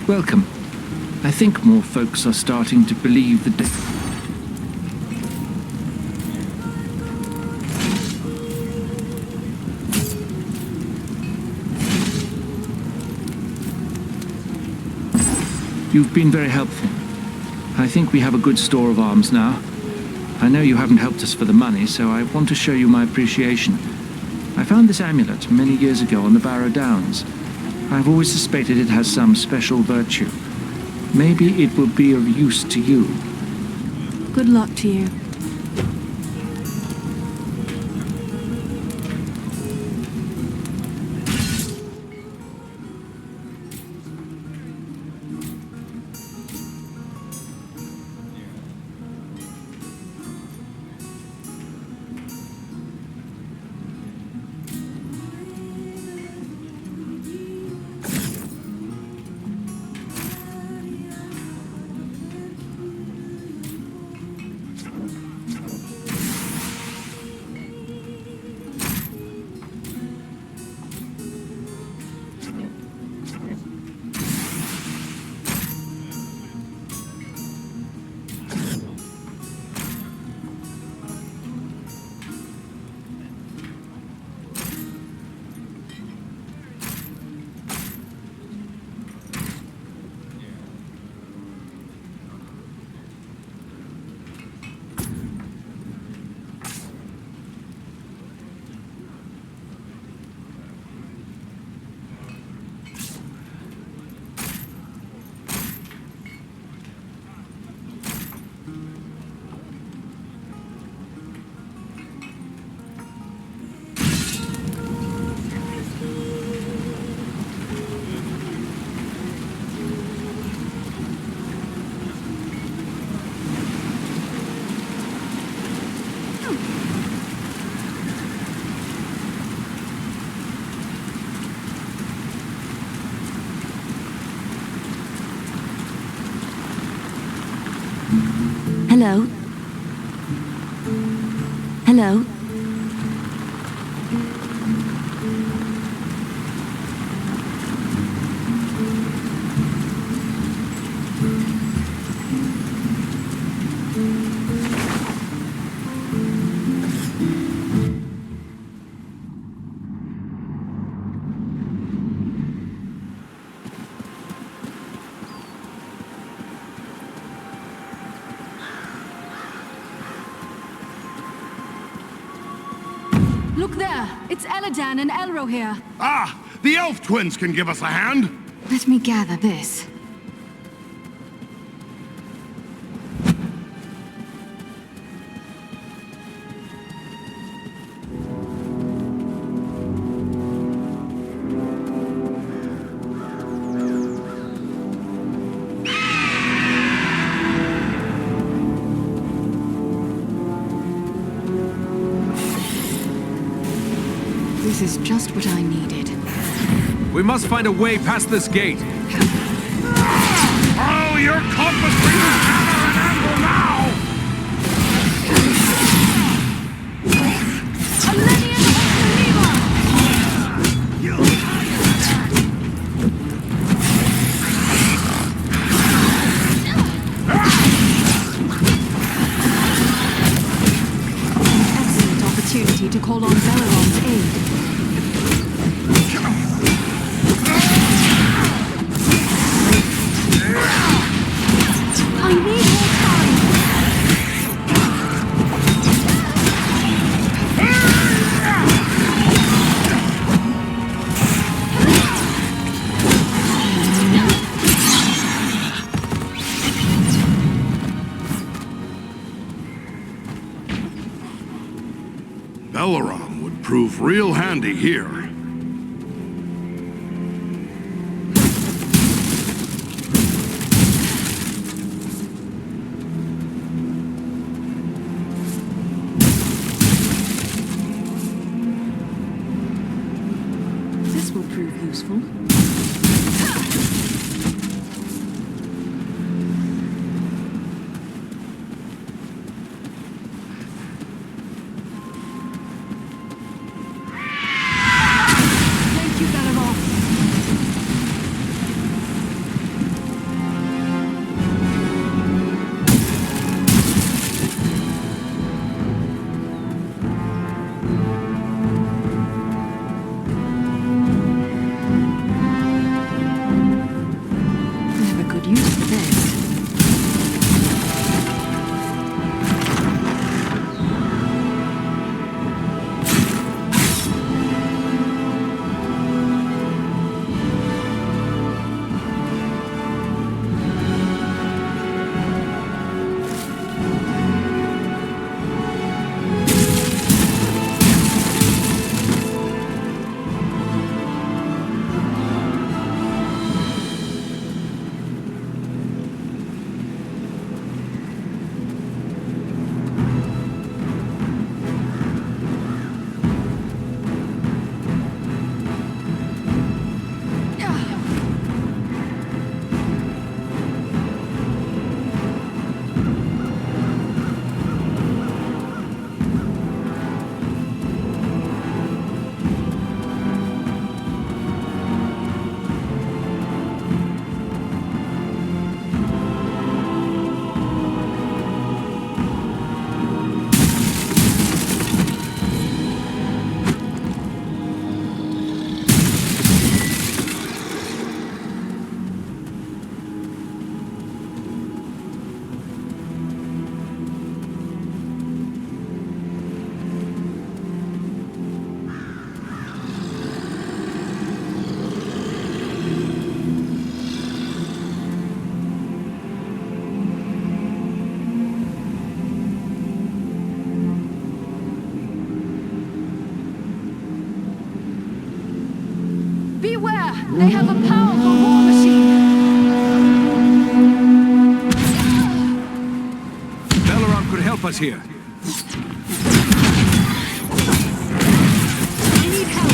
Welcome. I think more folks are starting to believe that You've been very helpful. I think we have a good store of arms now. I know you haven't helped us for the money, so I want to show you my appreciation. I found this amulet many years ago on the Barrow Downs. I've always suspected it has some special virtue. Maybe it will be of use to you. Good luck to you. Hello? Hello? Look there! It's Eladan and Elro here. Ah! The elf twins can give us a hand! Let me gather this. This is just what I needed. We must find a way past this gate. Oh, your compass bringers hammer and anvil now! Alenian Octaliva! Excellent opportunity to call on Valeron's aid. I need more time! Belleron would prove real handy here. This will prove useful. Thank you, Valeron. I have a good use for this. Beware! They have a powerful war machine! Valeron could help us here. I need help!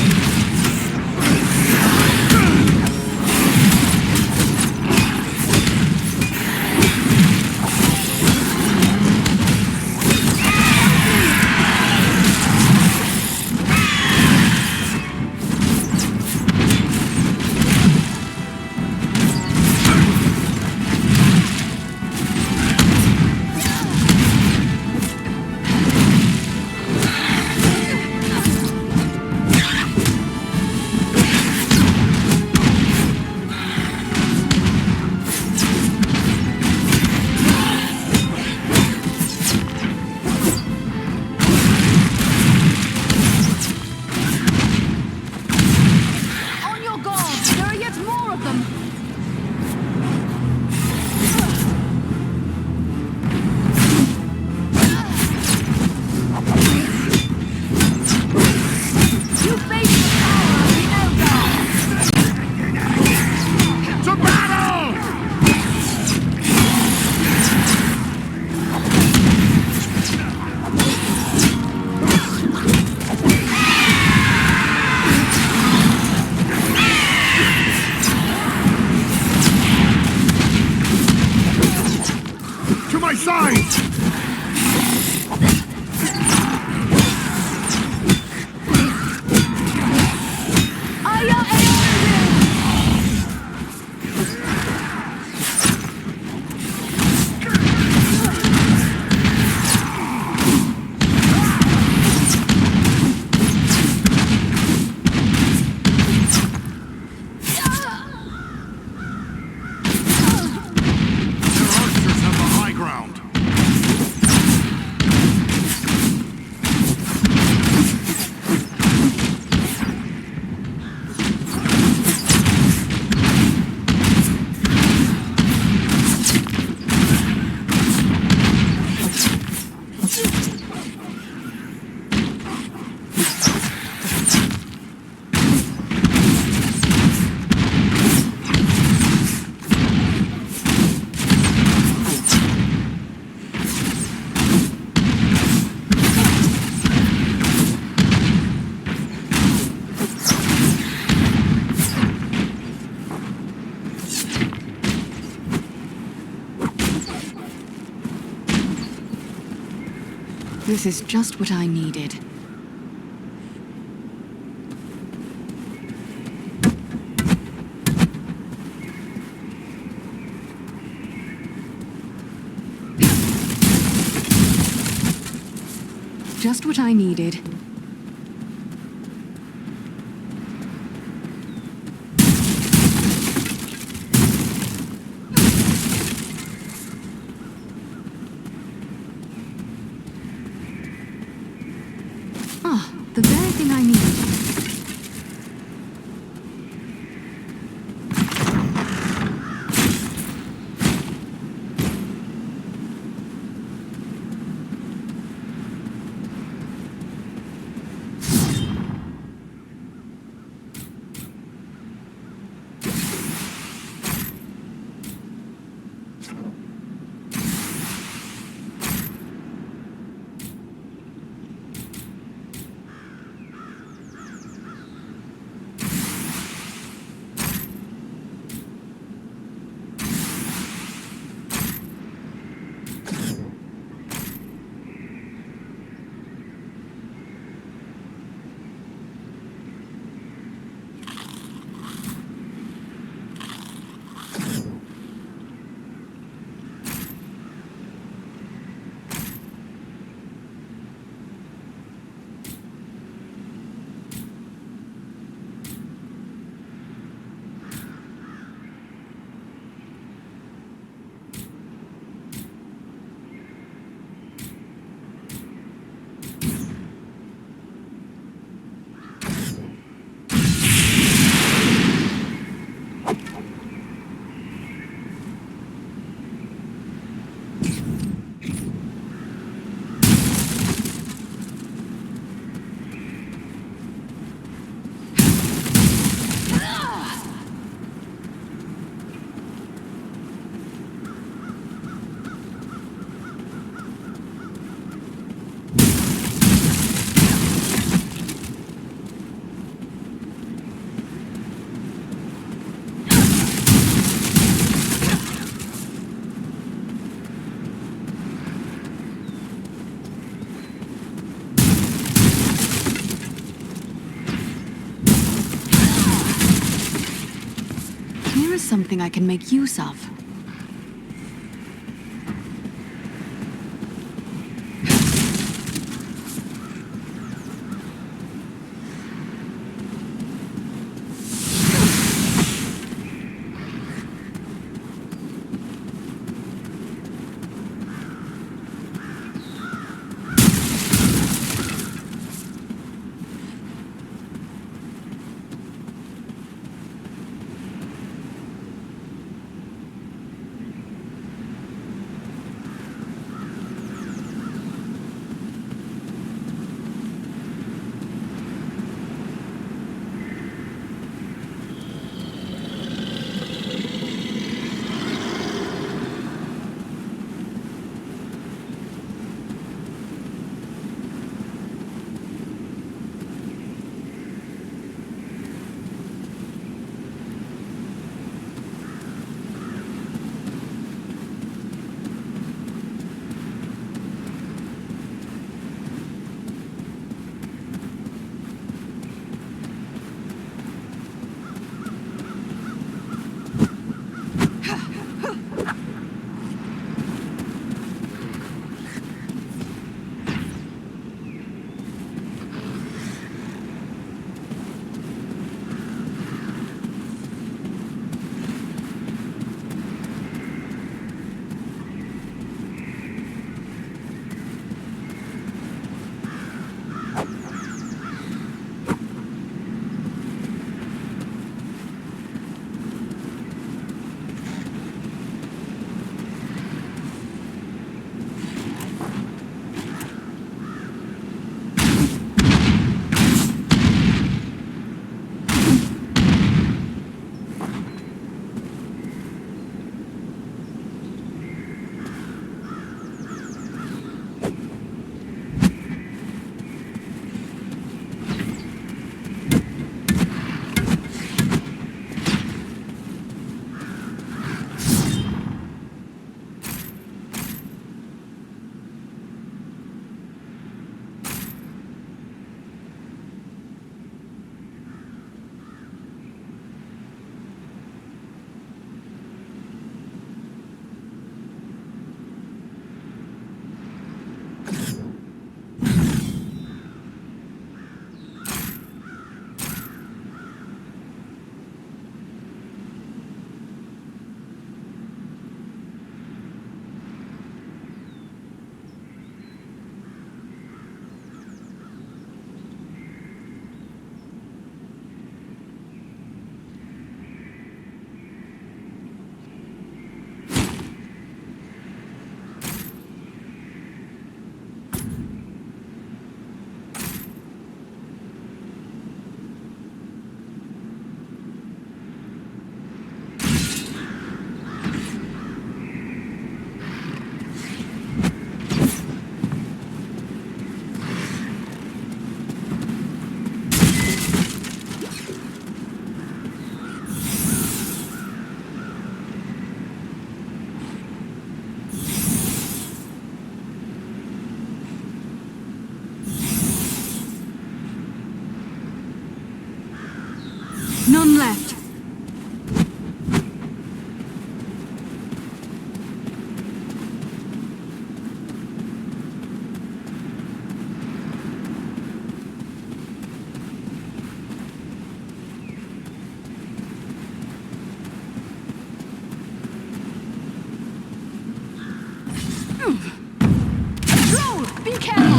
This is just what I needed. Just what I needed. Ah, the very thing I needed. Here is something I can make use of. None left. Troll! Be careful!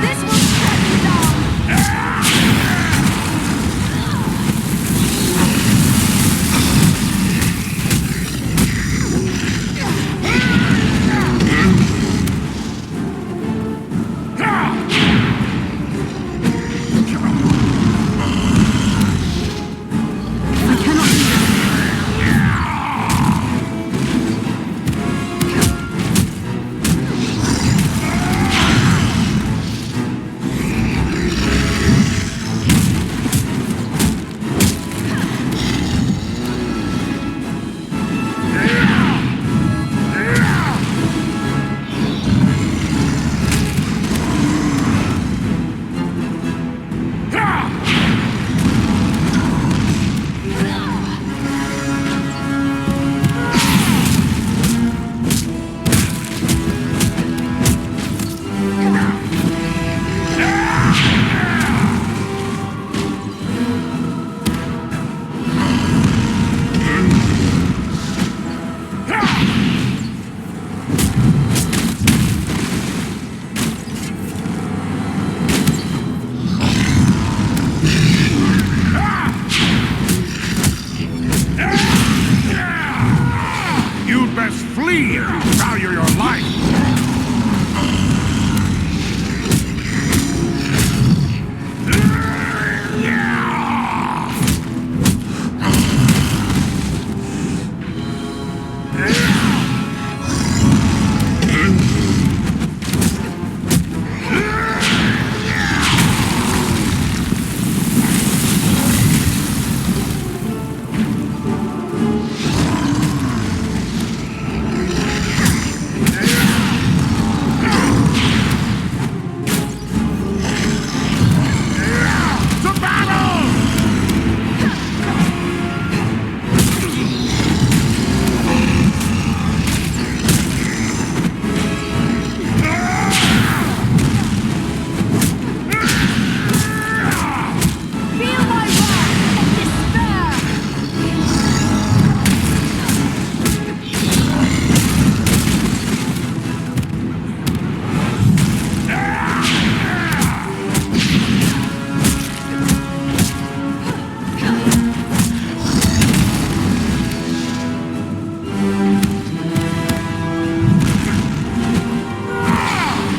This will shut you down! I cannot leave. You'd best flee if you value your life. To battle! Feel my wrath and despair!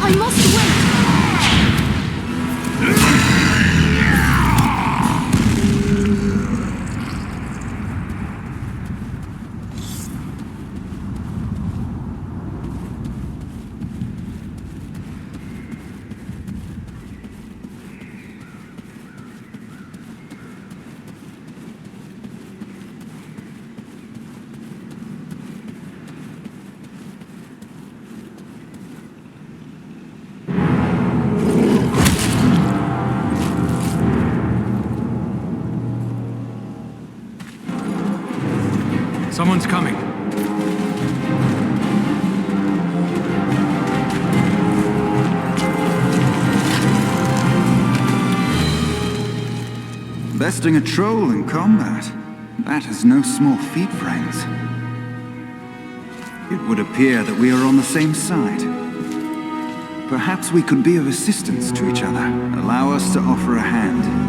I must wait! Someone's coming. Besting a troll in combat. That is no small feat, friends. It would appear that we are on the same side. Perhaps we could be of assistance to each other. Allow us to offer a hand.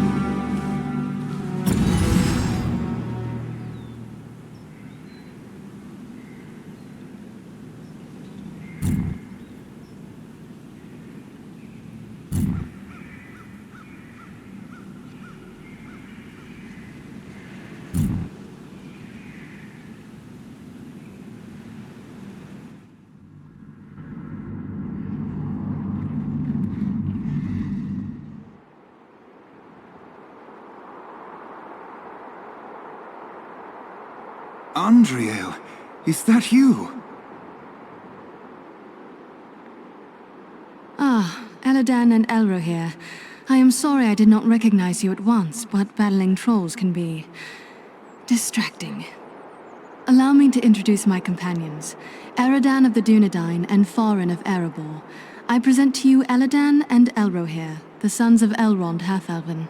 Andriel, is that you? Ah, Eladan and Elro here. I am sorry I did not recognize you at once, but battling trolls can be distracting. Allow me to introduce my companions, Eradan of the Dunedain and Farin of Erebor. I present to you Eladan and Elro here, the sons of Elrond Half-Elven.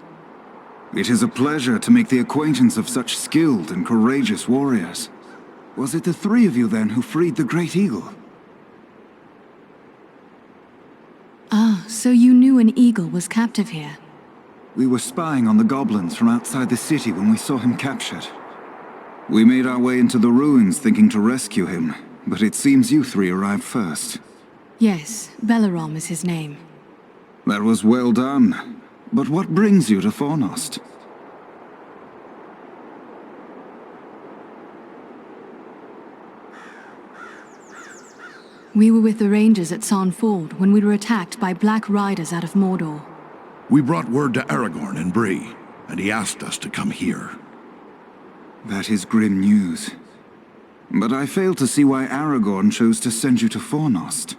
It is a pleasure to make the acquaintance of such skilled and courageous warriors. Was it the three of you then who freed the Great Eagle? Ah, so you knew an eagle was captive here? We were spying on the goblins from outside the city when we saw him captured. We made our way into the ruins thinking to rescue him, but it seems you three arrived first. Yes, Belarom is his name. That was well done. But what brings you to Fornost? We were with the Rangers at Sarn Ford when we were attacked by Black Riders out of Mordor. We brought word to Aragorn in Bree, and he asked us to come here. That is grim news. But I fail to see why Aragorn chose to send you to Fornost.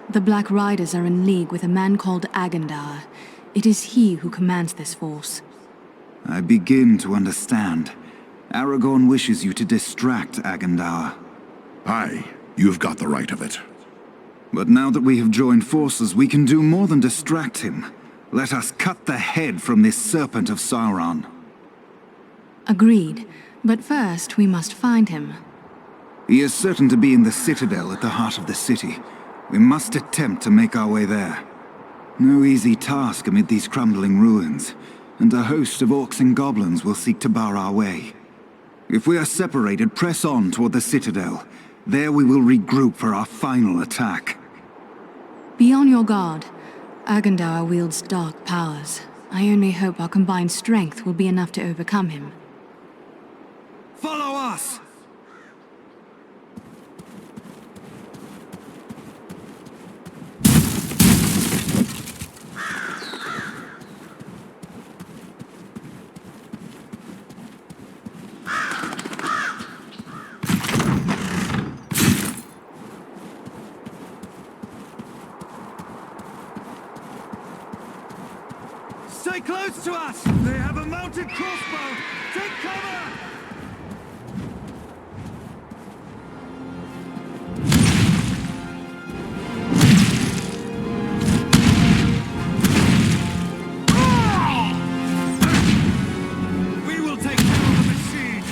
The Black Riders are in league with a man called Agandar. It is he who commands this force. I begin to understand. Aragorn wishes you to distract Agandar. Aye, you've got the right of it. But now that we have joined forces, we can do more than distract him. Let us cut the head from this serpent of Sauron. Agreed. But first, we must find him. He is certain to be in the citadel at the heart of the city. We must attempt to make our way there. No easy task amid these crumbling ruins, and a host of orcs and goblins will seek to bar our way. If we are separated, press on toward the citadel. There we will regroup for our final attack. Be on your guard. Agandar wields dark powers. I only hope our combined strength will be enough to overcome him. Follow us! Stay close to us! They have a mounted crossbow! Take cover! We will take care of the machine!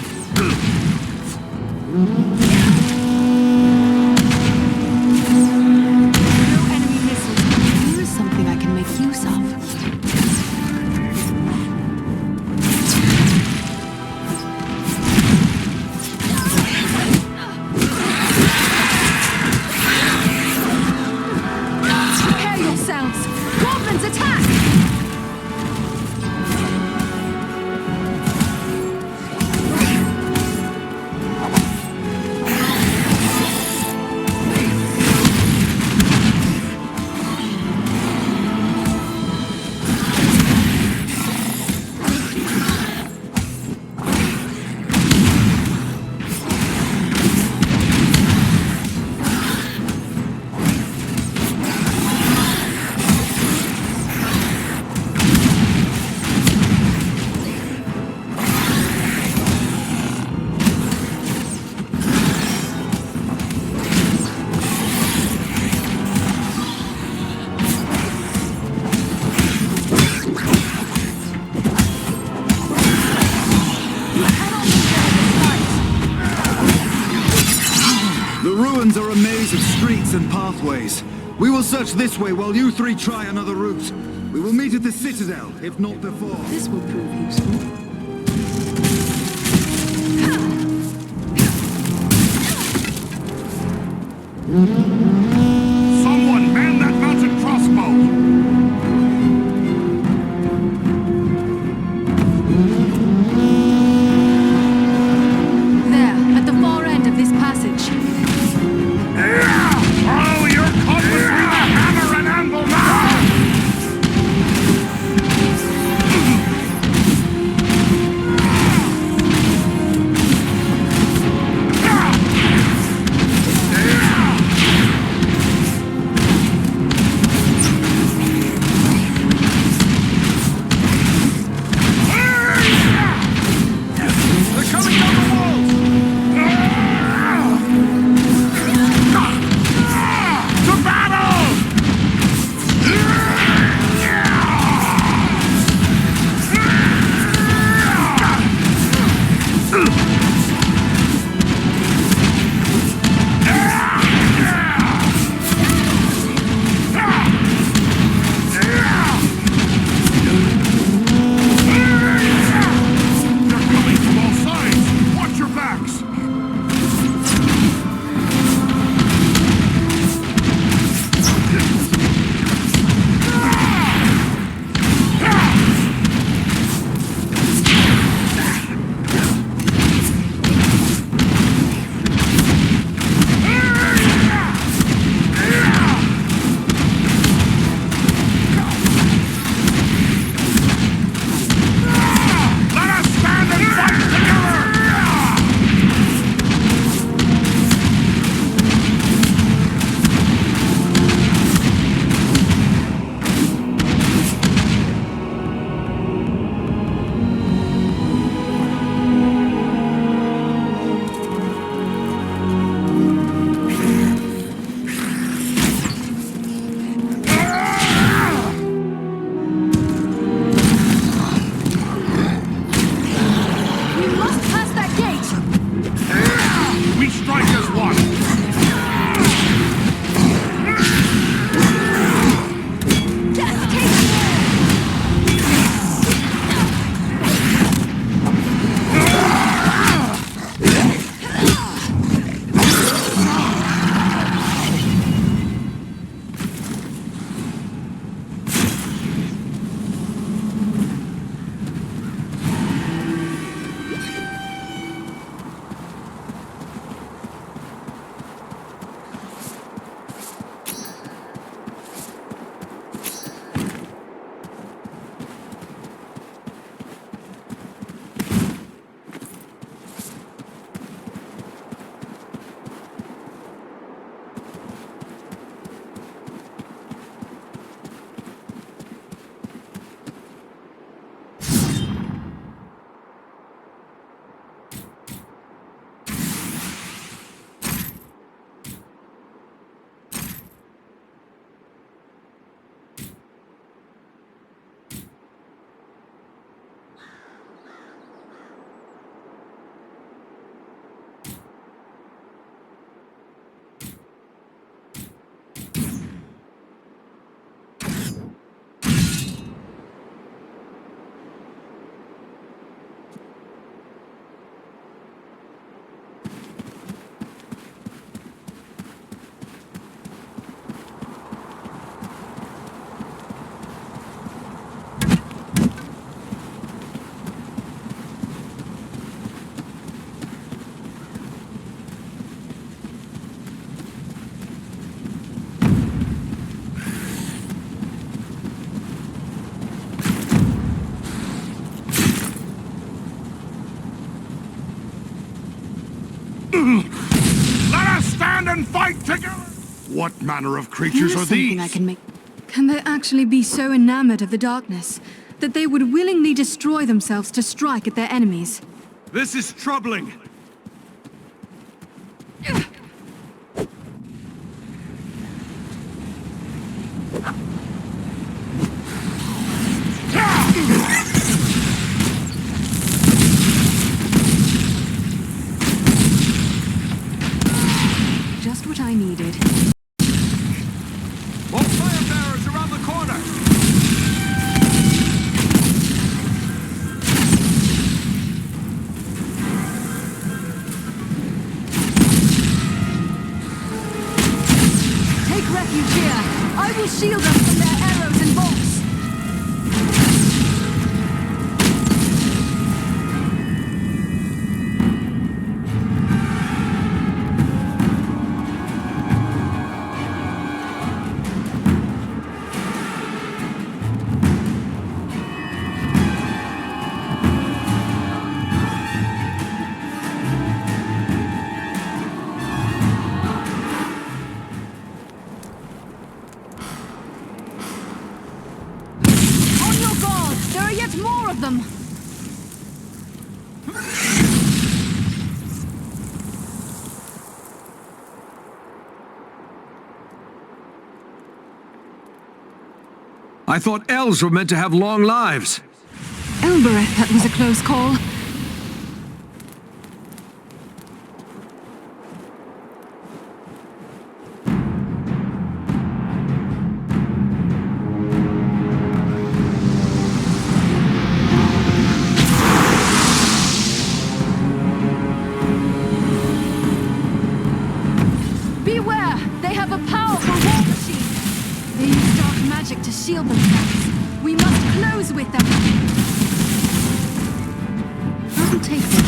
No enemy missiles, but here is something I can make use of. Are a maze of streets and pathways. We will search this way while you three try another route. We will meet at the citadel, if not before. This will prove useful. Someone man that mounted crossbow! can fight together! What manner of Here creatures is are something these? I can make. Can they actually be so enamored of the darkness that they would willingly destroy themselves to strike at their enemies? This is troubling. Just what I needed. More fire bearers around the corner! Take refuge here. I will shield them from their arrows and bolts. On your guard! There are yet more of them! I thought elves were meant to have long lives. Elbereth, that was a close call. Beware! They have a powerful war machine! They use dark magic to shield themselves. We must close with them! I will take them.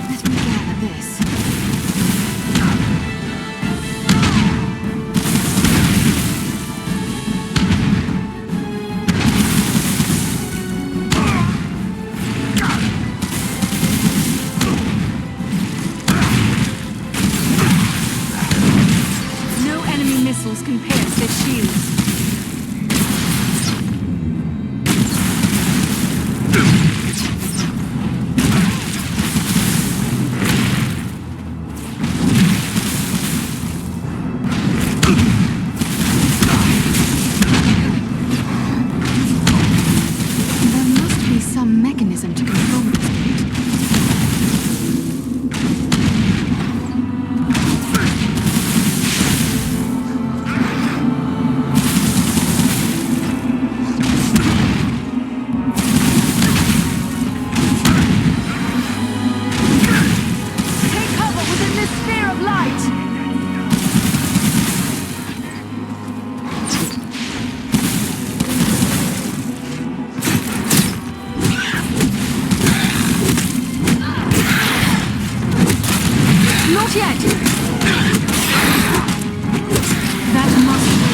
Let me gather this. No enemy missiles can pierce their shields. There must be some mechanism to control this gate. Take cover within this sphere of light! Not yet! That must be.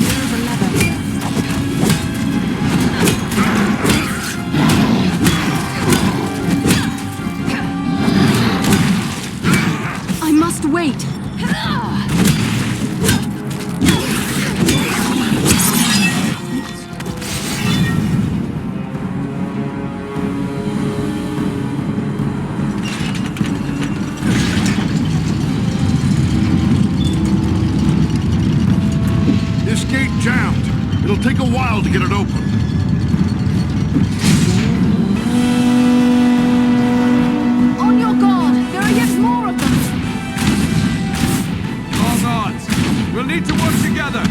There is a lever here. I must wait. This gate jammed. It'll take a while to get it open. On your guard! There are yet more of them! All odds. We'll need to work together.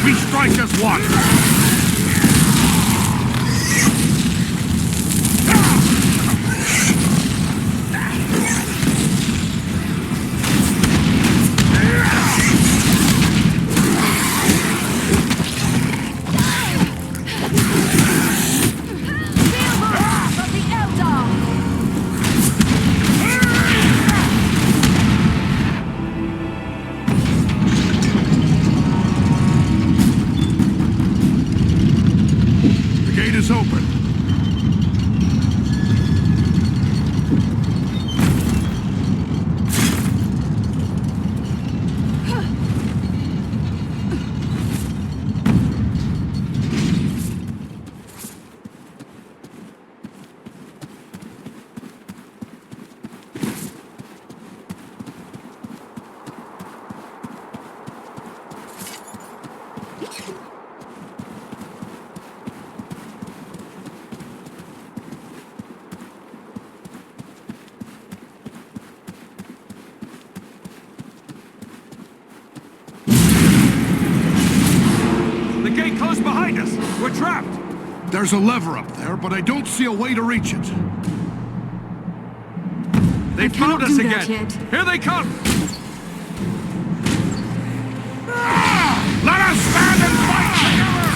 We strike as one! The gate closed behind us! We're trapped! There's a lever up there, but I don't see a way to reach it. They found us again! Yet. Here they come! Let us stand and fight together!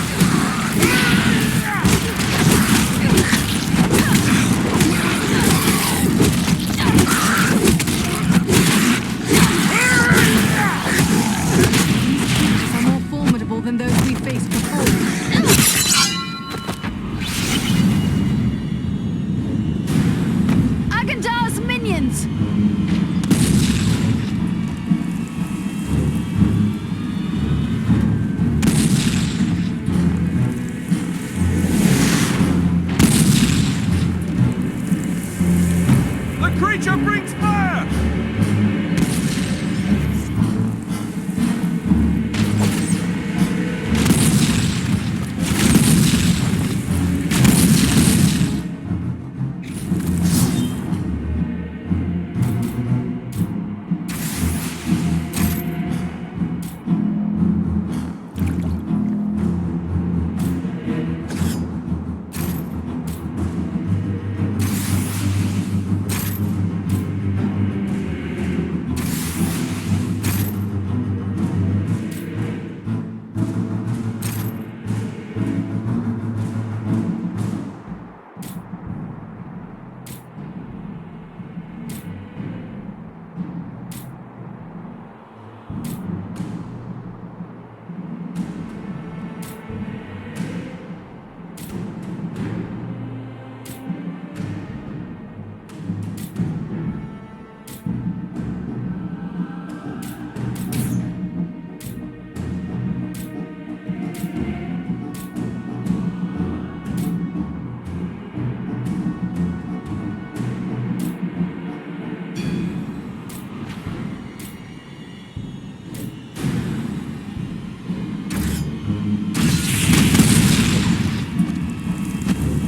Are more formidable than those we faced before. Agandar's minions! The creature brings fire!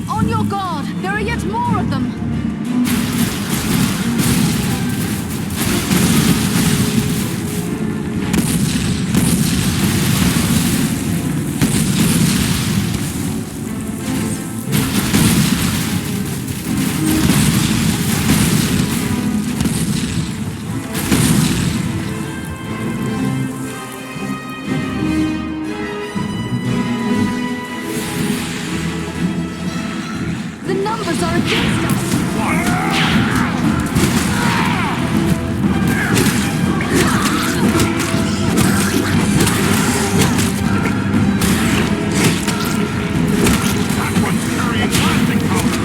On your guard! There are yet more of them! The numbers are against us! That one's carrying blasting powder!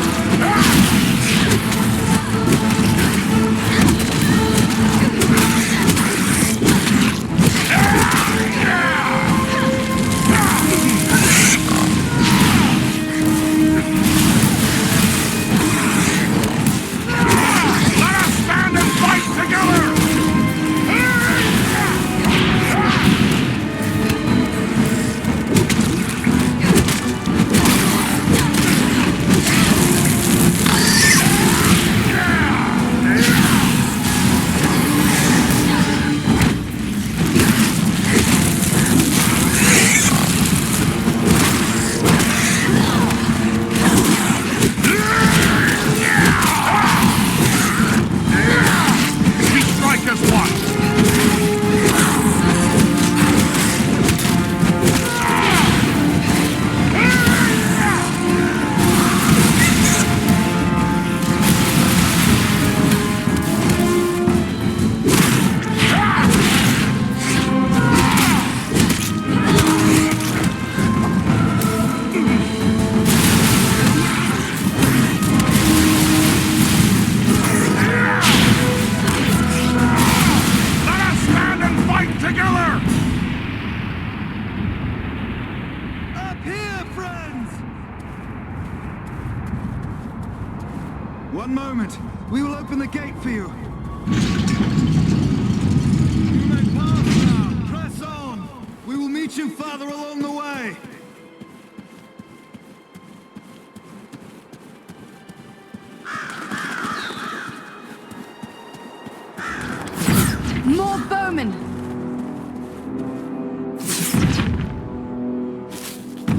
Let us stand and fight together! We strike as one! Let us stand and fight together! Up here, friends! One moment. We will open the gate for you. You may pass now. Press on. We will meet you farther along the way.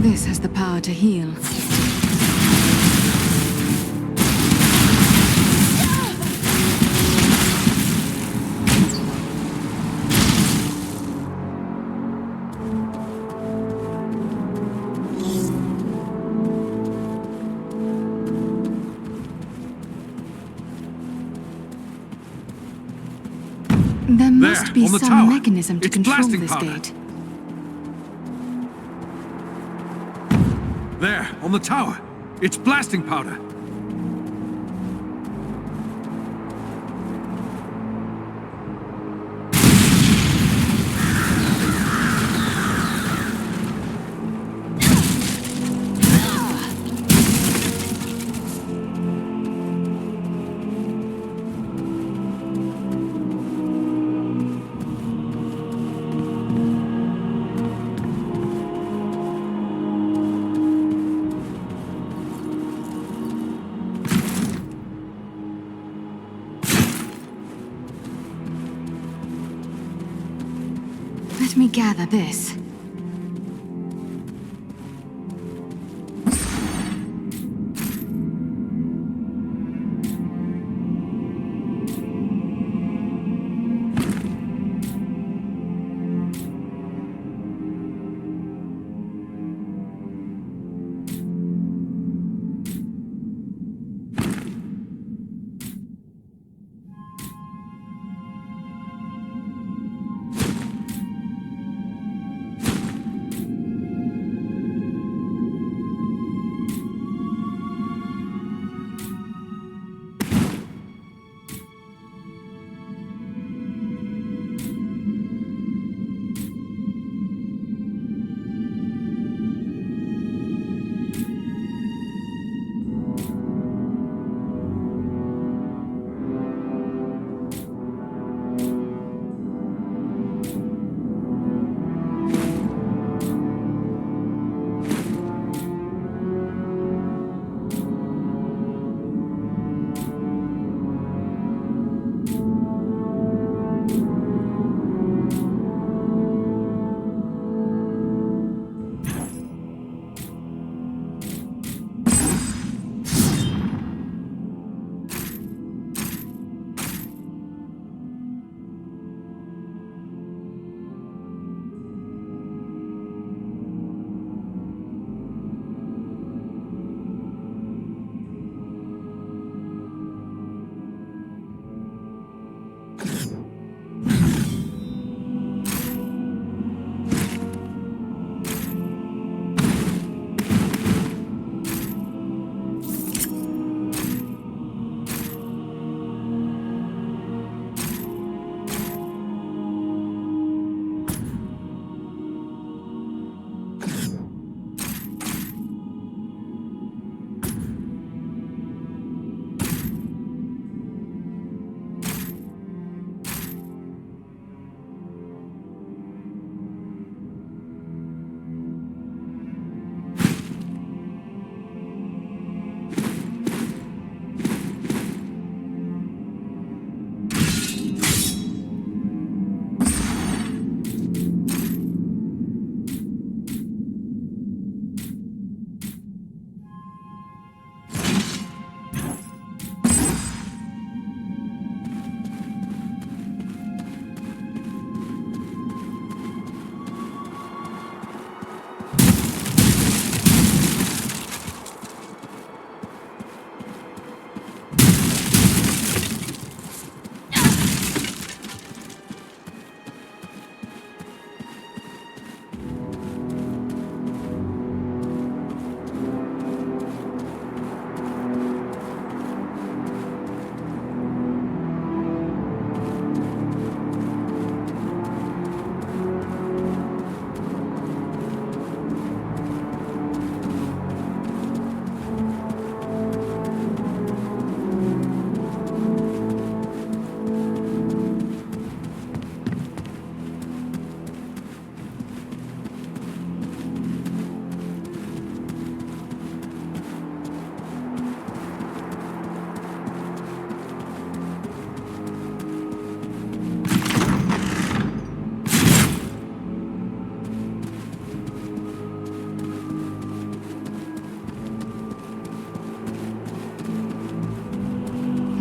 This has the power to heal. There must be on the some tower. mechanism to It's control blasting this powder. gate. There, on the tower. It's blasting powder. Let me gather this.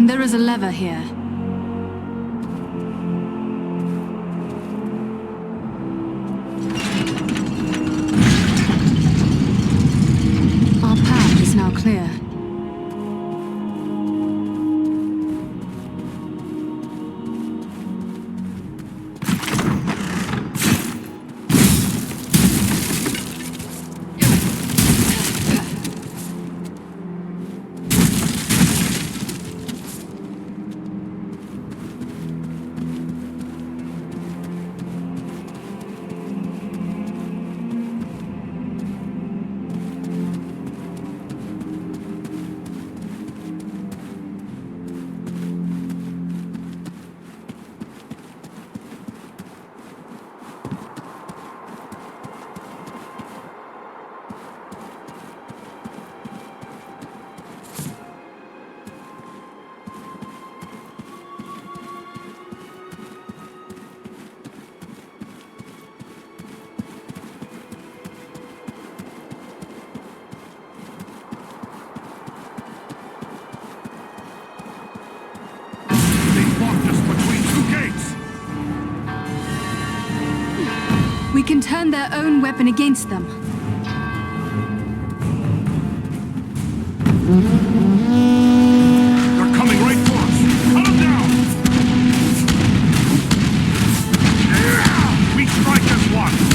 There is a lever here. Our path is now clear. We can turn their own weapon against them. They're coming right for us. Cut them down! Yeah! We strike as one!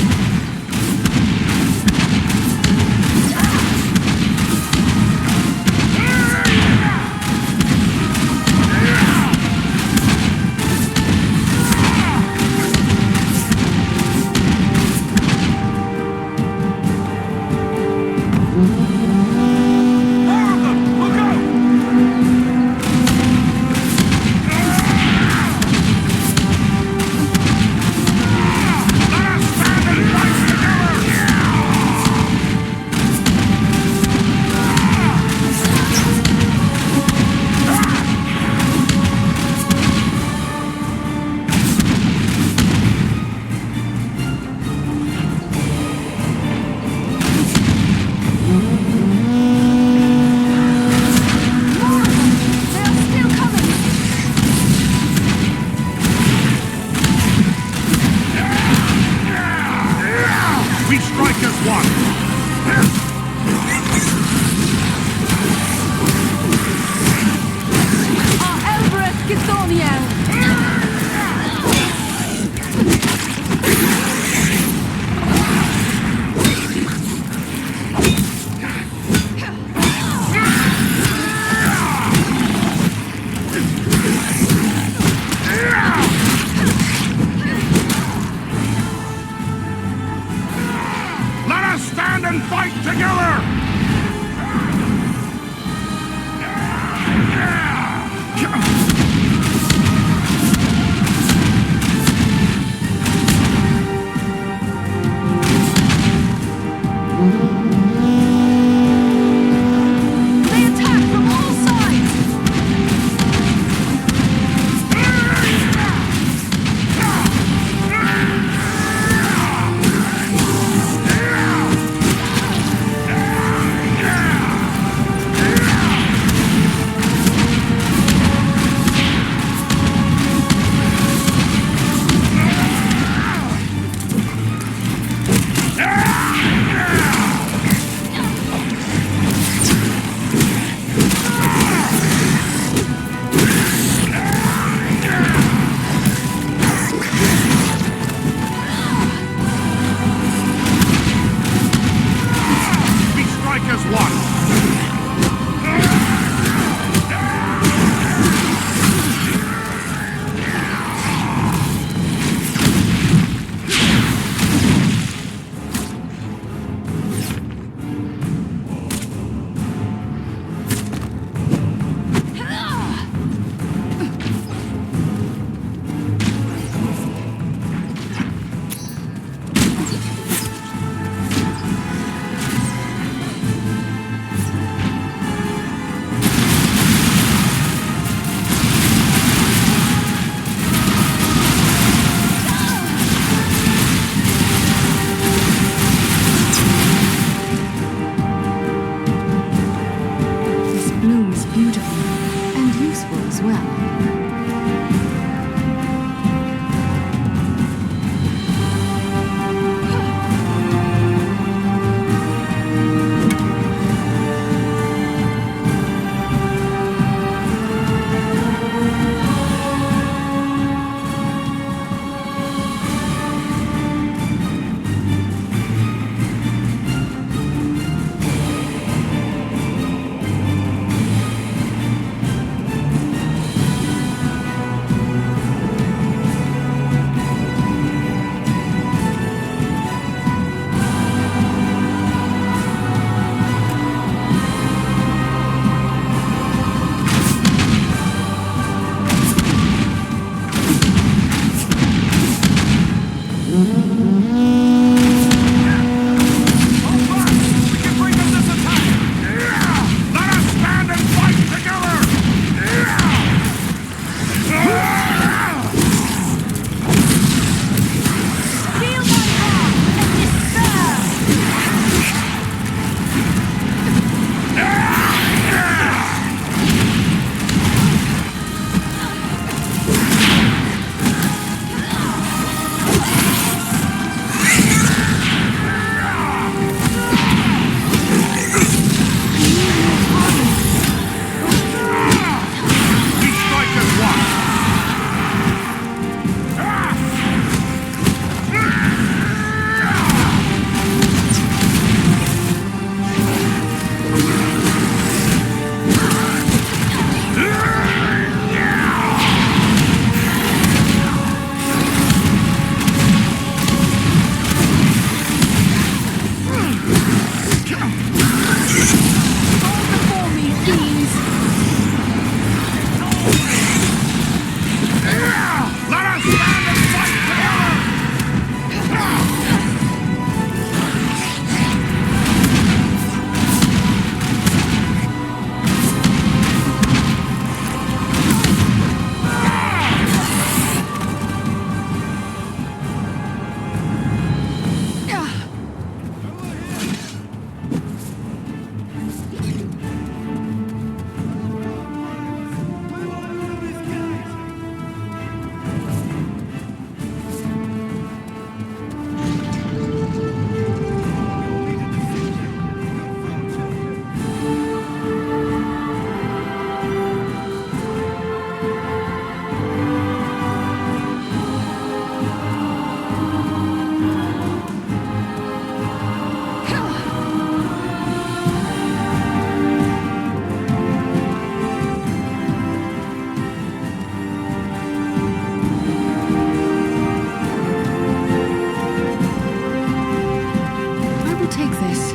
take this.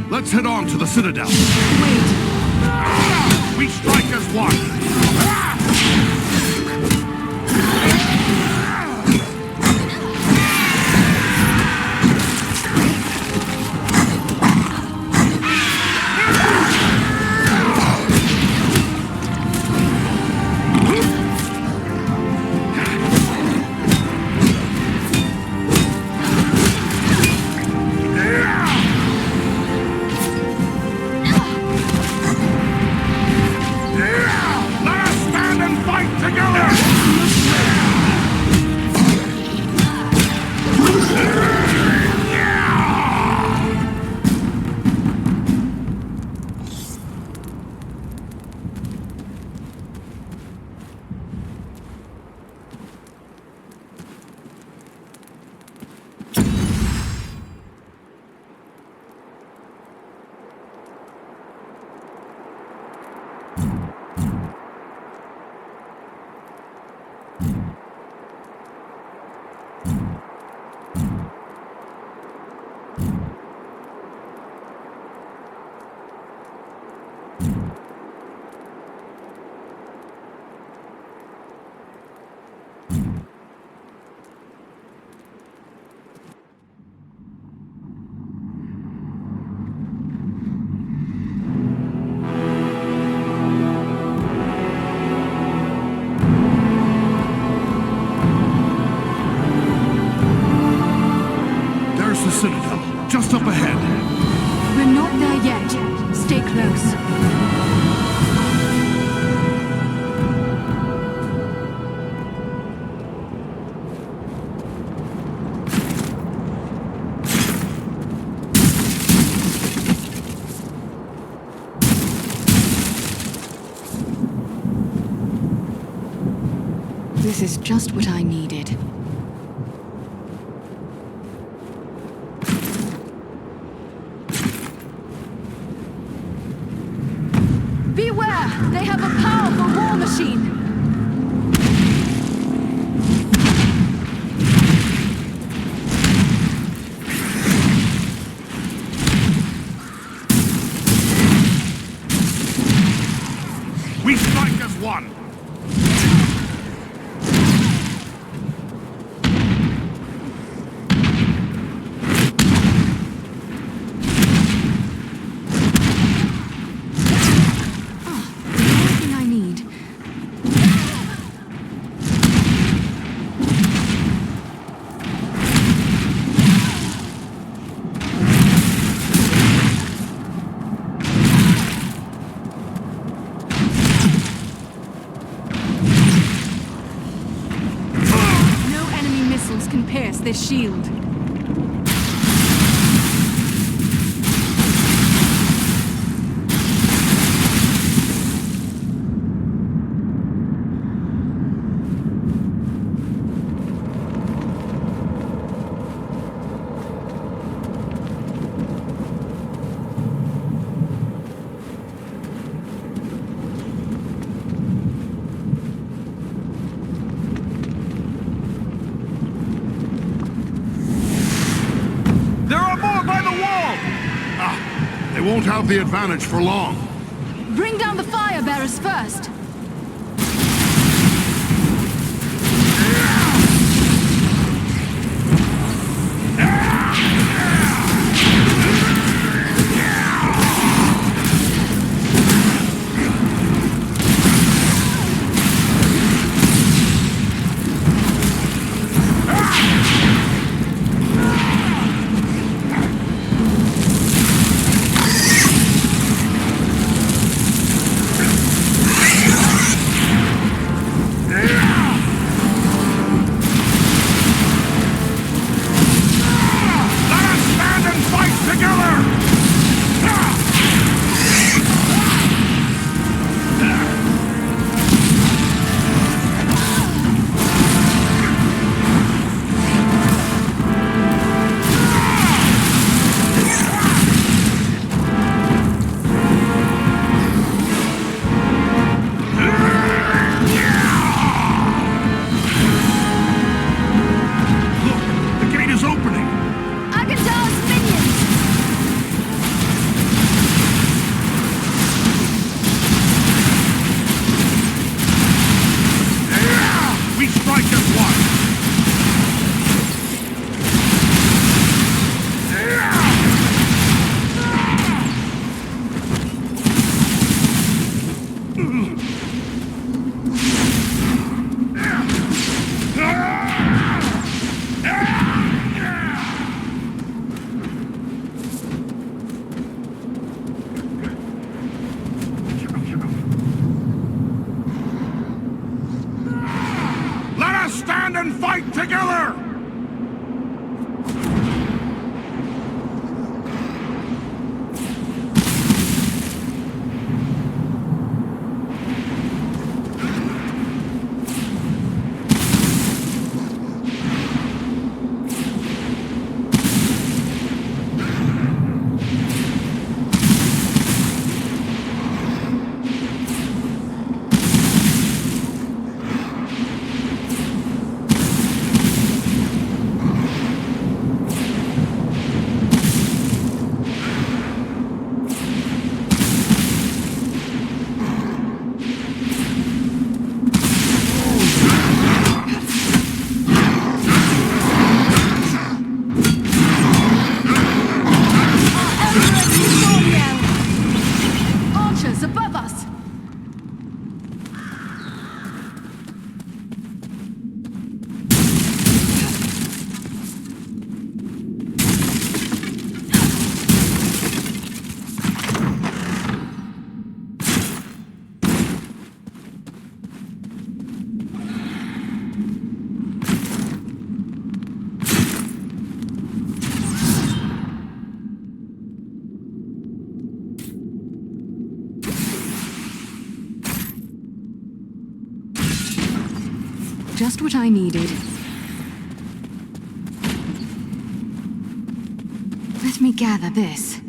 Let's head on to the Citadel. Wait. We strike as one. Citadel, just up ahead. We're not there yet. Stay close. This is just what I needed. Beware! They have a powerful war machine! We strike as one! Everything I need. No enemy missiles can pierce this shield. There are more by the wall! Ah, they won't have the advantage for long. Bring down the fire bearers first. Let us stand and fight together! Look, the gate is opening! Agandar's minions! We strike as one! Let us stand and fight together! Archers above us! Just what I needed. Let me gather this.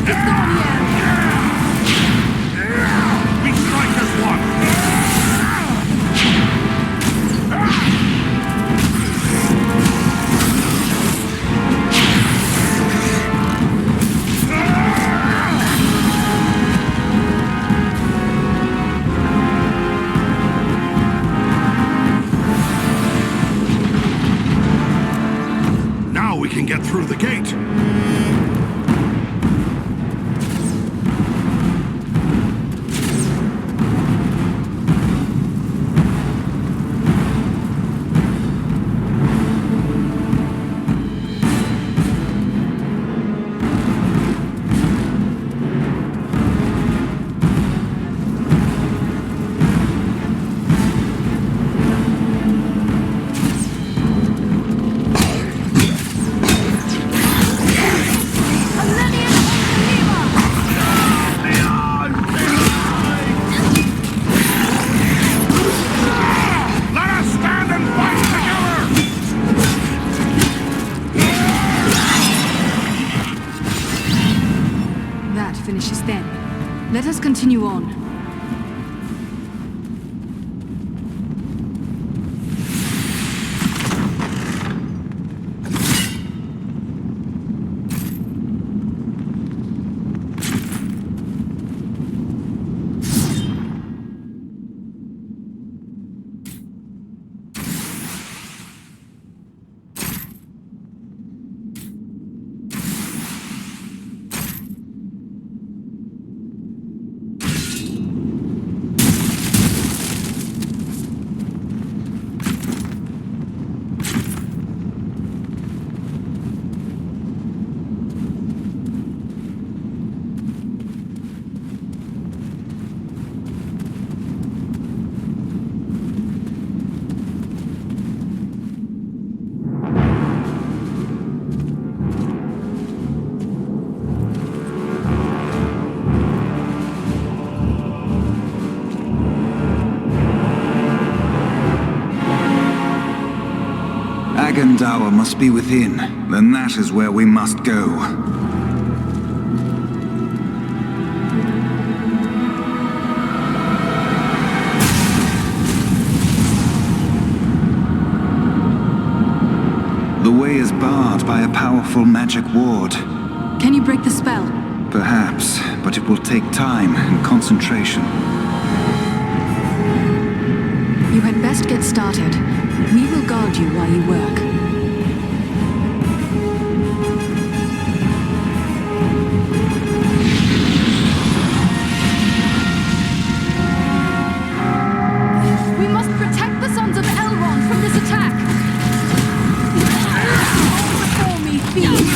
We strike as one! Now we can get through the gate. Let us stand and fight together! That finishes them. Let us continue on. Agandawa must be within. Then that is where we must go. The way is barred by a powerful magic ward. Can you break the spell? Perhaps, but it will take time and concentration. You had best get started. We will guard you while you work. We must protect the Sons of Elrond from this attack! Before me, thieves!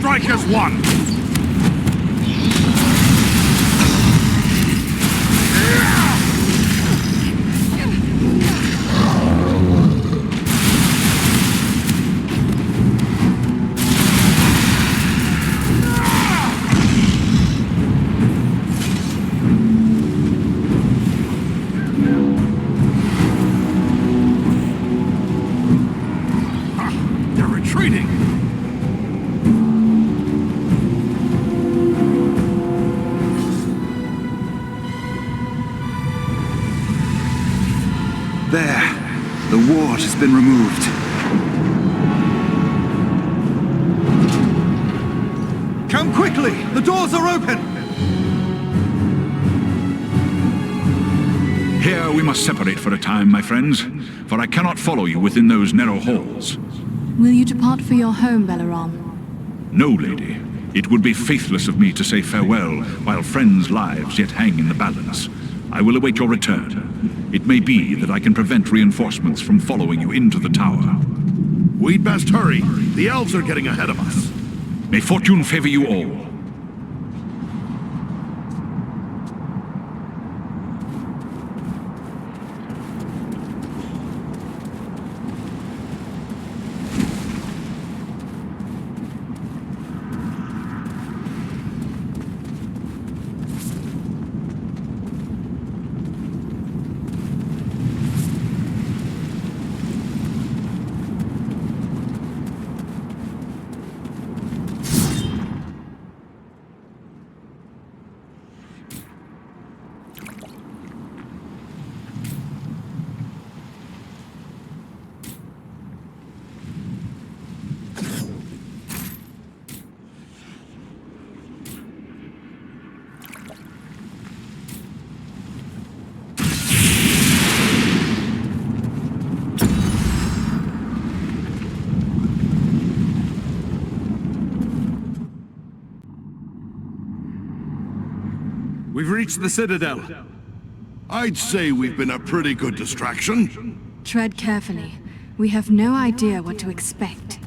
strike as one! They're retreating! There. The ward has been removed. Come quickly! The doors are open! Here we must separate for a time, my friends, for I cannot follow you within those narrow halls. Will you depart for your home, Belaram? No, lady. It would be faithless of me to say farewell while friends' lives yet hang in the balance. I will await your return. It may be that I can prevent reinforcements from following you into the tower. We'd best hurry. The elves are getting ahead of us. May fortune favor you all. We've reached the Citadel. I'd say we've been a pretty good distraction. Tread carefully. We have no idea what to expect.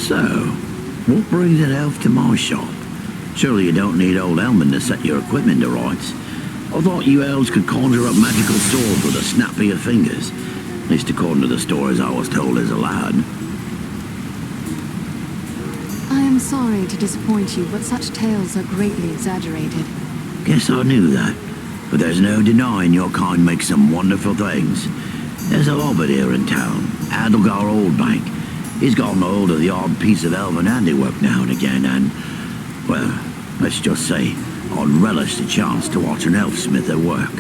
So, what brings an elf to my shop? Surely you don't need old Elman to set your equipment to rights. I thought you elves could conjure up magical swords with a snap of your fingers. At least according to the stories I was told as a lad. I am sorry to disappoint you, but such tales are greatly exaggerated. Guess I knew that. But there's no denying your kind makes some wonderful things. There's a hobbit here in town, Adelgar Oldbank. He's gotten hold of the odd piece of elven handiwork now and again, and, well, let's just say, I'd relish the chance to watch an elfsmith at work.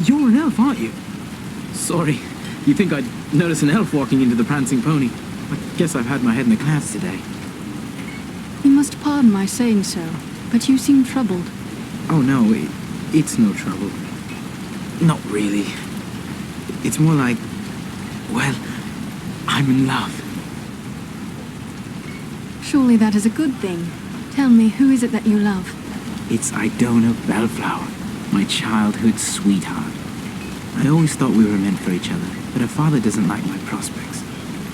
You're an elf, aren't you? Sorry. You think I'd notice an elf walking into the prancing pony? I guess I've had my head in the clouds today. You must pardon my saying so, but you seem troubled. Oh no, it's no trouble. Not really. It's more like, well, I'm in love. Surely that is a good thing. Tell me, who is it that you love? It's Idona Bellflower, my childhood sweetheart. I always thought we were meant for each other, but her father doesn't like my prospects.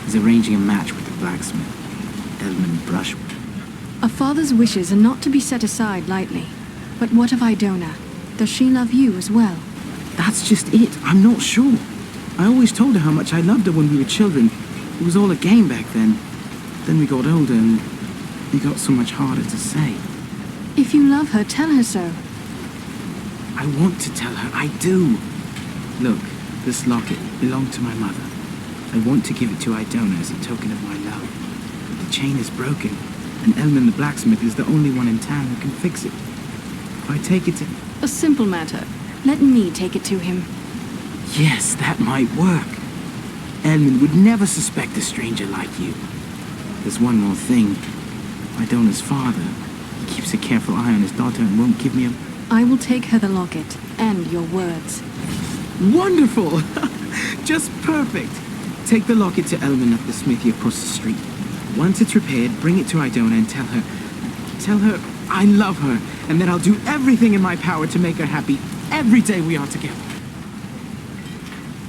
He's arranging a match with the blacksmith, Edmund Brushwood. A father's wishes are not to be set aside lightly. But what of Idona? Does she love you as well? That's just it. I'm not sure. I always told her how much I loved her when we were children. It was all a game back then. Then we got older and it got so much harder to say. If you love her, tell her so. I want to tell her. I do. Look, this locket belonged to my mother. I want to give it to Idona as a token of my love. The chain is broken, and Elman the blacksmith is the only one in town who can fix it. If I take it to... A simple matter. Let me take it to him. Yes, that might work. Elman would never suspect a stranger like you. There's one more thing. Idona's father, he keeps a careful eye on his daughter and won't give me a... I will take her the locket, and your words. Wonderful! Just perfect. Take the locket to Elman at the smithy across the street. Once it's repaired, bring it to Idona and tell her I love her, and that I'll do everything in my power to make her happy every day we are together.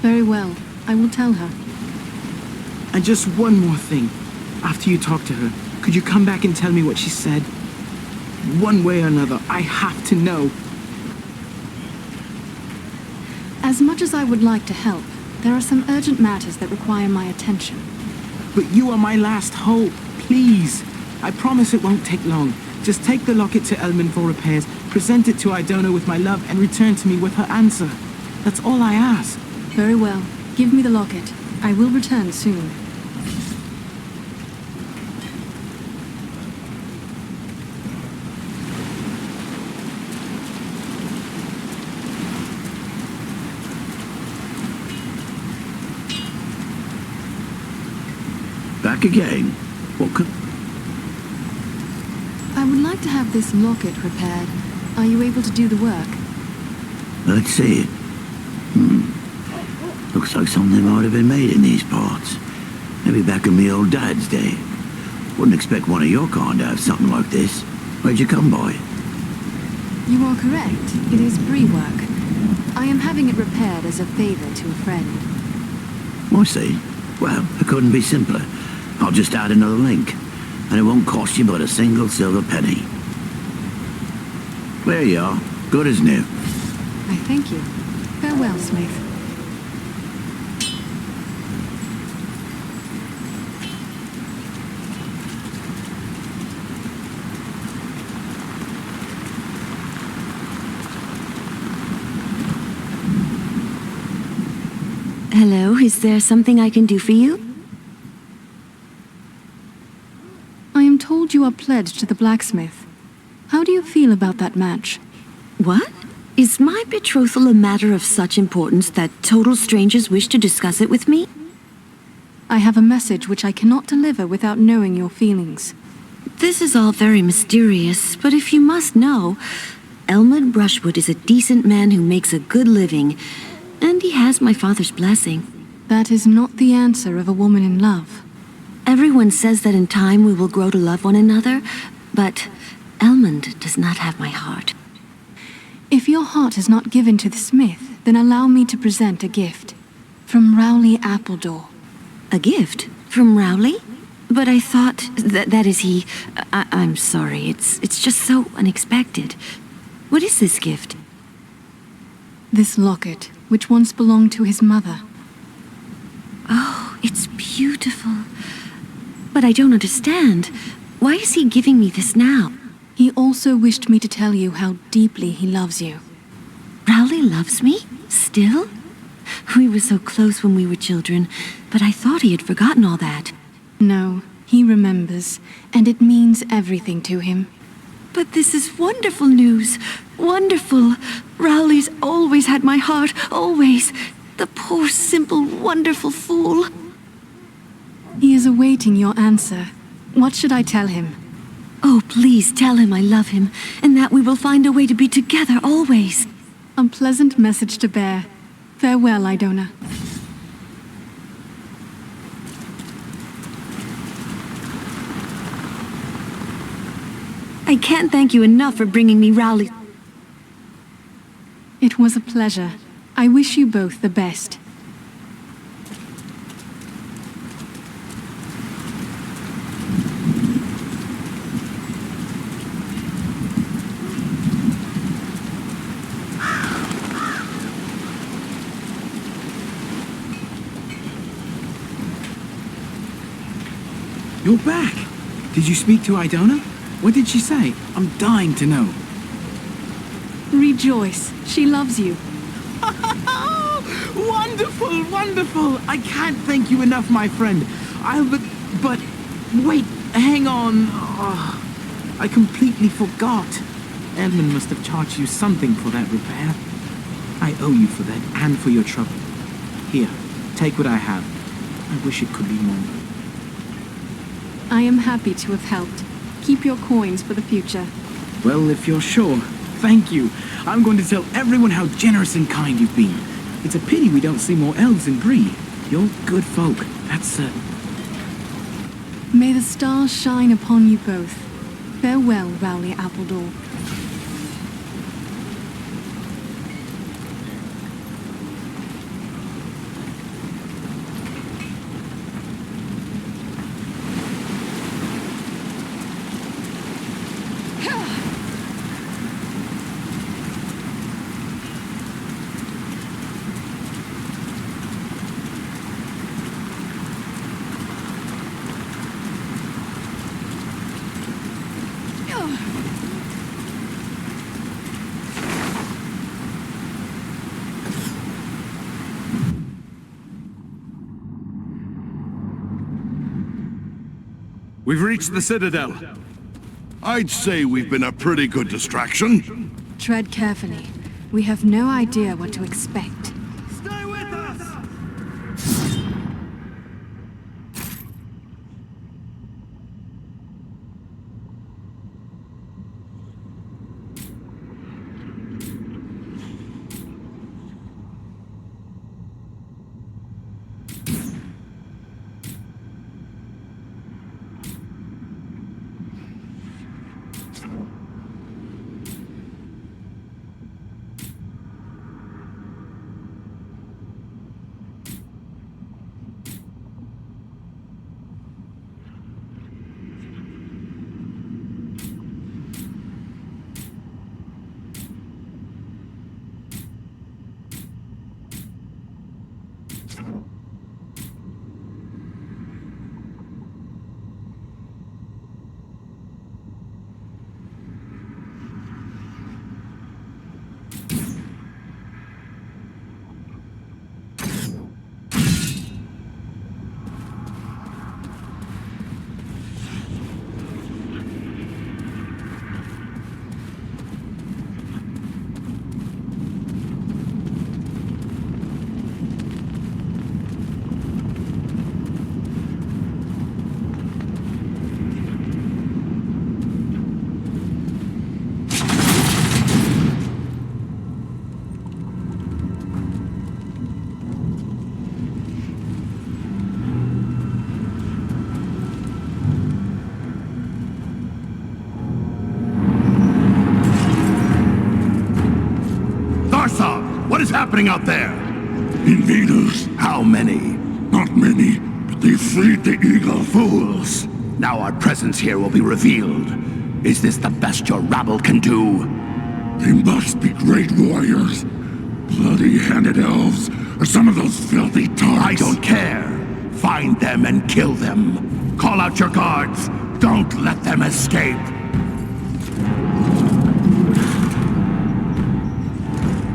Very well. I will tell her. And just one more thing. After you talk to her, could you come back and tell me what she said? One way or another, I have to know. As much as I would like to help, there are some urgent matters that require my attention. But you are my last hope. Please. I promise it won't take long. Just take the locket to Elman for repairs, present it to Idona with my love, and return to me with her answer. That's all I ask. Very well. Give me the locket. I will return soon. Back again? What could... I would like to have this locket repaired. Are you able to do the work? Let's see it. Looks like something might have been made in these parts. Maybe back in me old dad's day. Wouldn't expect one of your kind to have something like this. Where'd you come by? You are correct. It is Bree work. I am having it repaired as a favor to a friend. I see. Well, it couldn't be simpler. I'll just add another link. And it won't cost you but a single silver penny. There you are. Good as new. I thank you. Farewell, Smith. Hello, is there something I can do for you? I am told you are pledged to the blacksmith. How do you feel about that match? What? Is my betrothal a matter of such importance that total strangers wish to discuss it with me? I have a message which I cannot deliver without knowing your feelings. This is all very mysterious, but if you must know, Elmwood Brushwood is a decent man who makes a good living, and he has my father's blessing. That is not the answer of a woman in love. Everyone says that in time we will grow to love one another, but Elmond does not have my heart. If your heart is not given to the smith, then allow me to present a gift. From Rowley Appledore. A gift? From Rowley? But I thought that is he... I'm sorry, it's just so unexpected. What is this gift? This locket, which once belonged to his mother. Oh, it's beautiful. But I don't understand. Why is he giving me this now? He also wished me to tell you how deeply he loves you. Rowley loves me? Still? We were so close when we were children, but I thought he had forgotten all that. No, he remembers, and it means everything to him. But this is wonderful news. Wonderful. Rowley's always had my heart, always. The poor, simple, wonderful fool. He is awaiting your answer. What should I tell him? Oh, please tell him I love him, and that we will find a way to be together always. A pleasant message to bear. Farewell, Idona. I can't thank you enough for bringing me Rowley. It was a pleasure. I wish you both the best. You're back! Did you speak to Idona? What did she say? I'm dying to know. Rejoice. She loves you. Wonderful, wonderful! I can't thank you enough, my friend. But wait, hang on. Oh, I completely forgot. Edmund must have charged you something for that repair. I owe you for that and for your trouble. Here, take what I have. I wish it could be more. I am happy to have helped. Keep your coins for the future. Well, if you're sure, thank you. I'm going to tell everyone how generous and kind you've been. It's a pity we don't see more elves in Bree. You're good folk, that's certain. May the stars shine upon you both. Farewell, Rowley Appledore. We've reached the Citadel. I'd say we've been a pretty good distraction. Tread carefully. We have no idea what to expect. Stay with us! What is happening out there? Invaders. How many? Not many, but they freed the eagle. Fools! Now our presence here will be revealed. Is this the best your rabble can do? They must be great warriors. Bloody-handed elves, or some of those filthy tarts. I don't care. Find them and kill them. Call out your guards. Don't let them escape.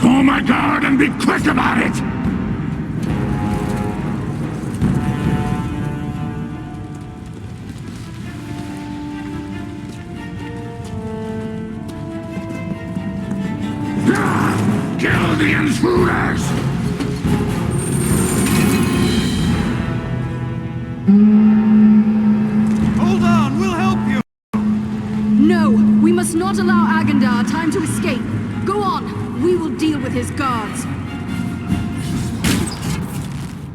Call my guard and be quick about it! Kill the intruders! Hold on, we'll help you! No, we must not allow Agandar time to escape. Go on, we will deal with his guards.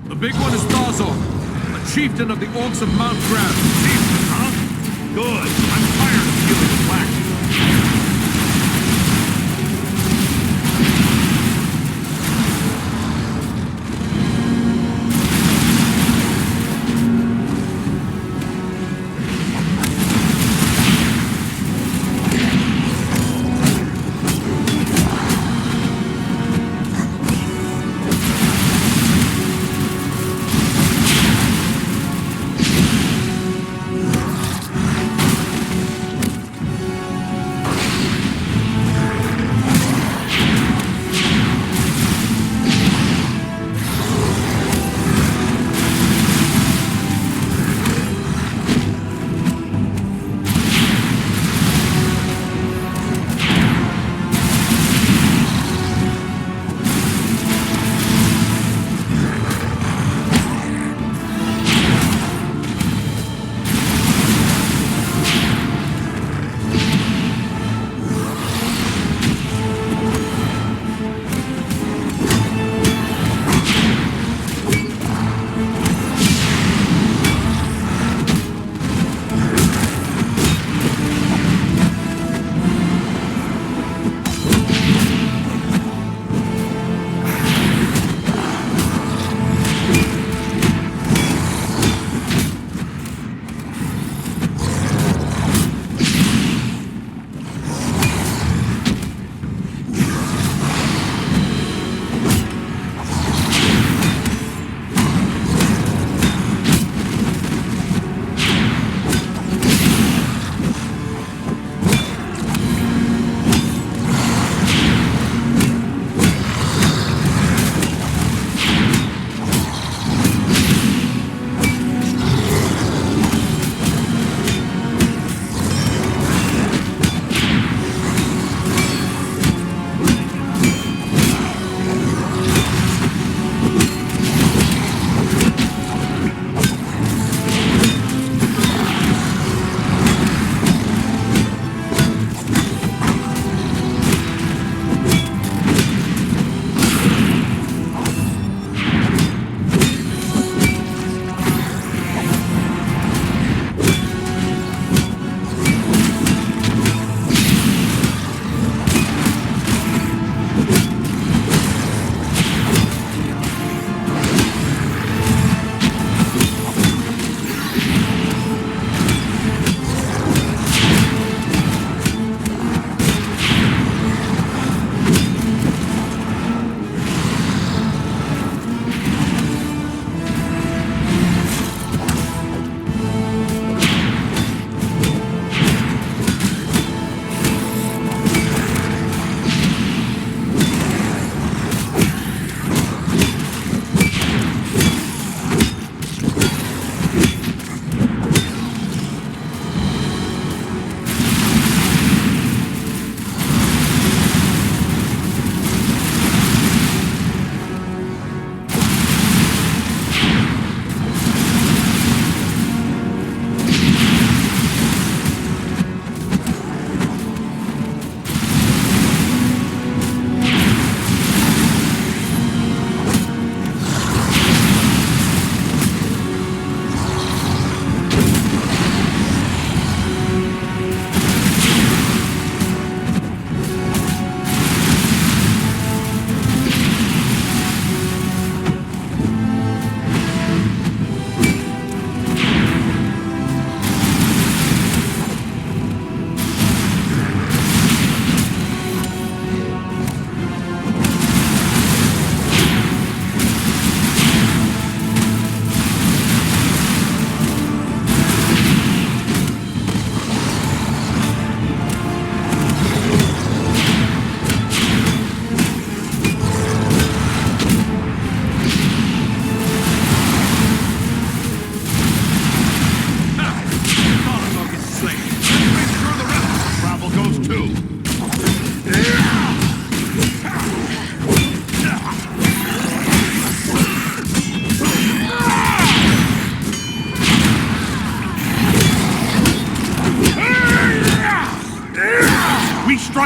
The big one is Thazor, a chieftain of the Orcs of Mount Grab. Chieftain, huh? Good. I'm tired of feeling black.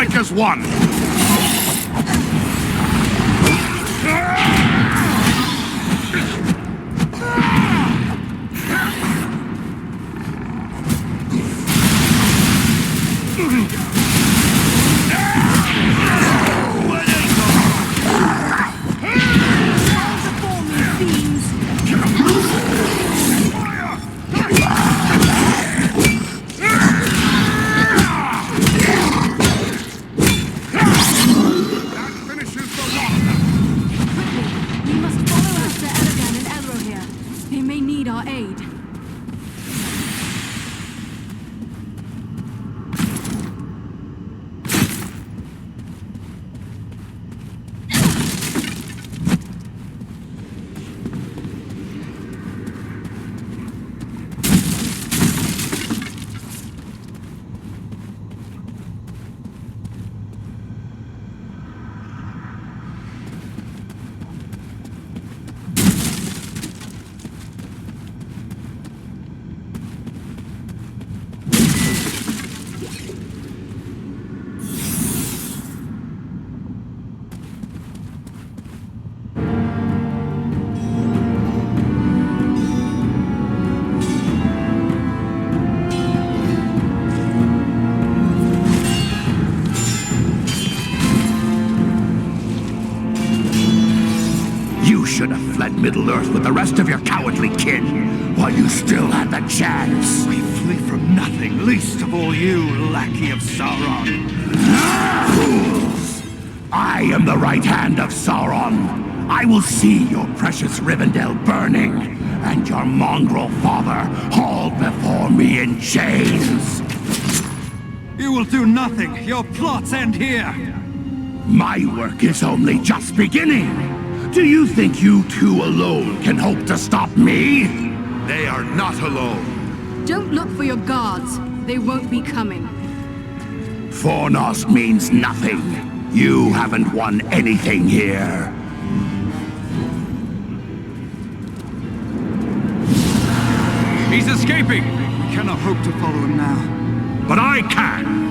strike as one! Middle-earth with the rest of your cowardly kin, while you still had the chance. We flee from nothing, least of all you, lackey of Sauron. Fools! I am the right hand of Sauron. I will see your precious Rivendell burning, and your mongrel father hauled before me in chains. You will do nothing. Your plots end here. My work is only just beginning. Do you think you two alone can hope to stop me? They are not alone. Don't look for your guards. They won't be coming. Fornost means nothing. You haven't won anything here. He's escaping! We cannot hope to follow him now. But I can!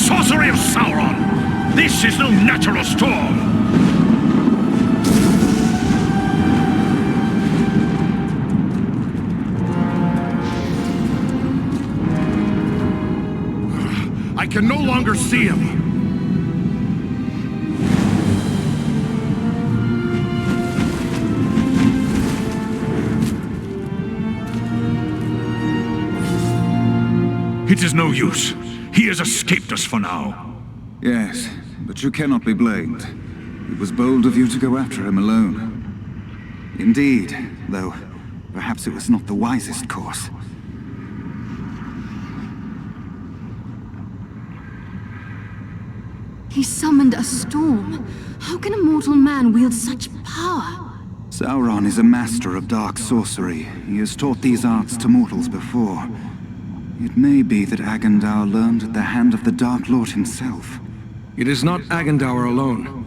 Sorcery of Sauron! This is no natural storm! I can no longer see him! It is no use. He has escaped us for now. Yes, but you cannot be blamed. It was bold of you to go after him alone. Indeed, though perhaps it was not the wisest course. He summoned a storm. How can a mortal man wield such power? Sauron is a master of dark sorcery. He has taught these arts to mortals before. It may be that Agandaur learned at the hand of the Dark Lord himself. It is not Agandaur alone.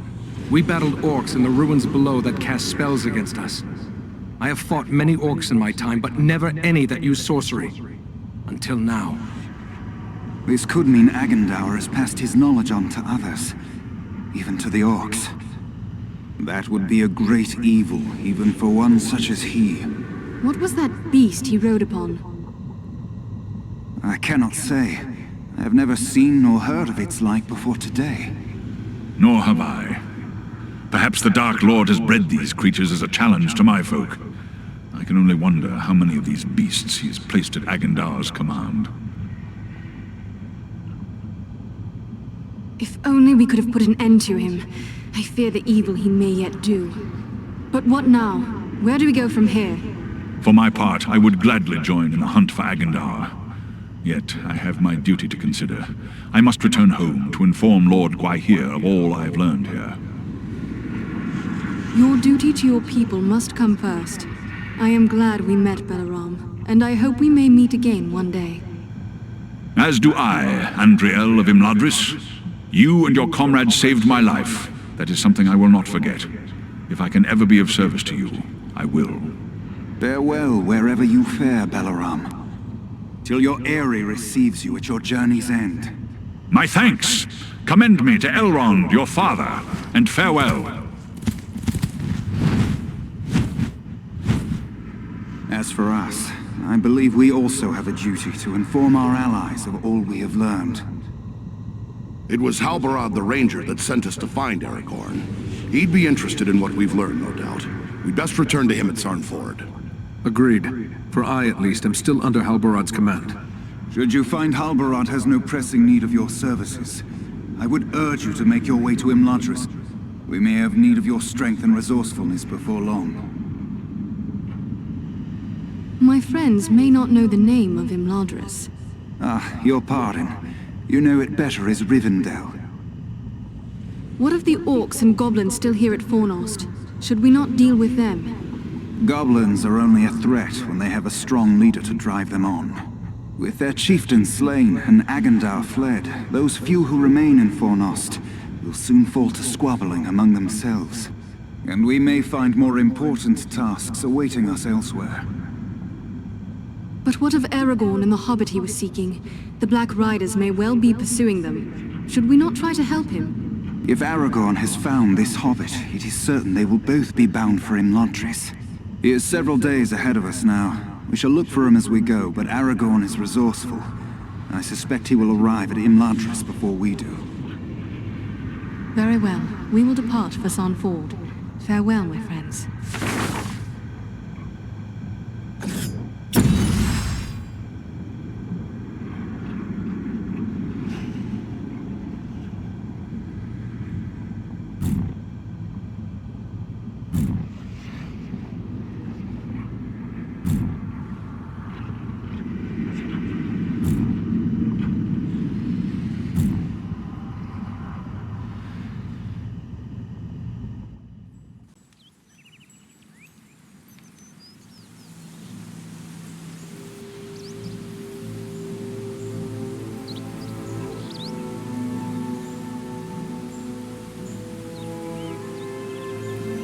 We battled orcs in the ruins below that cast spells against us. I have fought many orcs in my time, but never any that use sorcery. Until now. This could mean Agandaur has passed his knowledge on to others. Even to the orcs. That would be a great evil, even for one such as he. What was that beast he rode upon? I cannot say. I have never seen nor heard of its like before today. Nor have I. Perhaps the Dark Lord has bred these creatures as a challenge to my folk. I can only wonder how many of these beasts he has placed at Agandaur's command. If only we could have put an end to him. I fear the evil he may yet do. But what now? Where do we go from here? For my part, I would gladly join in the hunt for Agandaur. Yet, I have my duty to consider. I must return home to inform Lord Gwaihir of all I have learned here. Your duty to your people must come first. I am glad we met, Balaram, and I hope we may meet again one day. As do I, Andriel of Imladris. You and your comrades saved my life. That is something I will not forget. If I can ever be of service to you, I will. Farewell wherever you fare, Balaram. Till your Eyrie receives you at your journey's end. My thanks! Commend me to Elrond, your father, and farewell. As for us, I believe we also have a duty to inform our allies of all we have learned. It was Halbarad the Ranger that sent us to find Aragorn. He'd be interested in what we've learned, no doubt. We'd best return to him at Sarnford. Agreed. For I, at least, am still under Halbarad's command. Should you find Halbarad has no pressing need of your services, I would urge you to make your way to Imladris. We may have need of your strength and resourcefulness before long. My friends may not know the name of Imladris. Ah, your pardon. You know it better as Rivendell. What of the orcs and goblins still here at Fornost? Should we not deal with them? Goblins are only a threat when they have a strong leader to drive them on. With their chieftain slain and Agandar fled, those few who remain in Fornost will soon fall to squabbling among themselves. And we may find more important tasks awaiting us elsewhere. But what of Aragorn and the hobbit he was seeking? The Black Riders may well be pursuing them. Should we not try to help him? If Aragorn has found this hobbit, it is certain they will both be bound for Imladris. He is several days ahead of us now. We shall look for him as we go, but Aragorn is resourceful. I suspect he will arrive at Imladris before we do. Very well. We will depart for Sarnford. Farewell, my friends.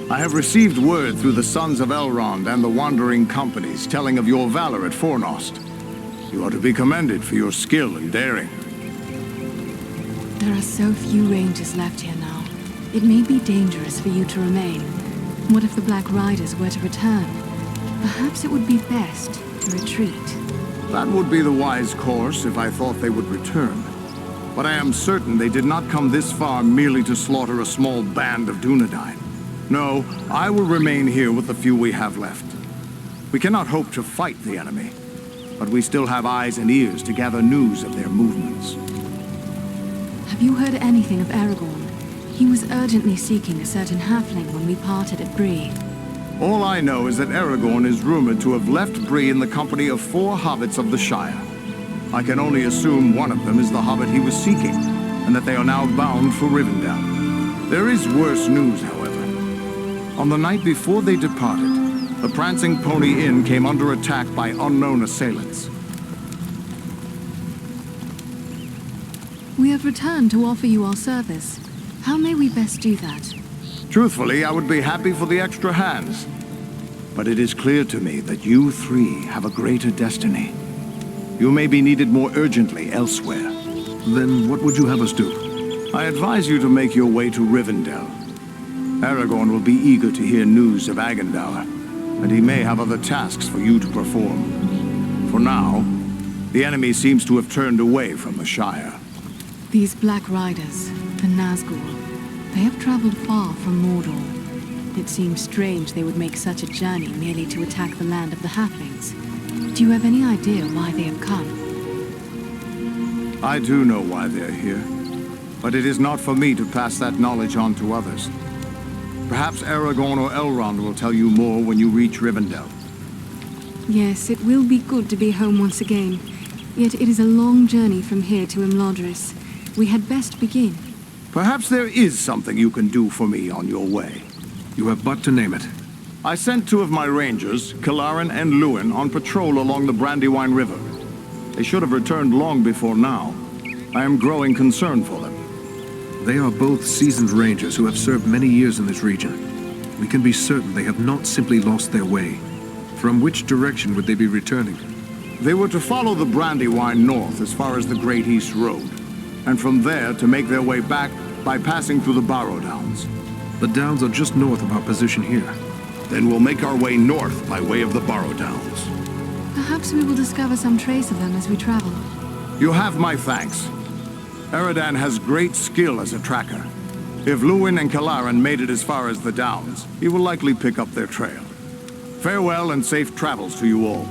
I have received word through the Sons of Elrond and the Wandering Companies telling of your valor at Fornost. You are to be commended for your skill and daring. There are so few rangers left here now. It may be dangerous for you to remain. What if the Black Riders were to return? Perhaps it would be best to retreat. That would be the wise course if I thought they would return. But I am certain they did not come this far merely to slaughter a small band of Dunedain. No, I will remain here with the few we have left. We cannot hope to fight the enemy, but we still have eyes and ears to gather news of their movements. Have you heard anything of Aragorn? He was urgently seeking a certain halfling when we parted at Bree. All I know is that Aragorn is rumored to have left Bree in the company of 4 hobbits of the Shire. I can only assume one of them is the hobbit he was seeking, and that they are now bound for Rivendell. There is worse news, however. On the night before they departed, the Prancing Pony Inn came under attack by unknown assailants. We have returned to offer you our service. How may we best do that? Truthfully, I would be happy for the extra hands. But it is clear to me that you 3 have a greater destiny. You may be needed more urgently elsewhere. Then what would you have us do? I advise you to make your way to Rivendell. Aragorn will be eager to hear news of Agandar, and he may have other tasks for you to perform. For now, the enemy seems to have turned away from the Shire. These Black Riders, the Nazgul, they have traveled far from Mordor. It seems strange they would make such a journey merely to attack the land of the Halflings. Do you have any idea why they have come? I do know why they're here, but it is not for me to pass that knowledge on to others. Perhaps Aragorn or Elrond will tell you more when you reach Rivendell. Yes, it will be good to be home once again. Yet it is a long journey from here to Imladris. We had best begin. Perhaps there is something you can do for me on your way. You have but to name it. I sent 2 of my rangers, Kilaran and Luin, on patrol along the Brandywine River. They should have returned long before now. I am growing concerned for them. They are both seasoned rangers who have served many years in this region. We can be certain they have not simply lost their way. From which direction would they be returning? They were to follow the Brandywine north as far as the Great East Road, and from there to make their way back by passing through the Barrow Downs. The downs are just north of our position here. Then we'll make our way north by way of the Barrow Downs. Perhaps we will discover some trace of them as we travel. You have my thanks. Eridan has great skill as a tracker. If Luwin and Kalaran made it as far as the Downs, he will likely pick up their trail. Farewell and safe travels to you all.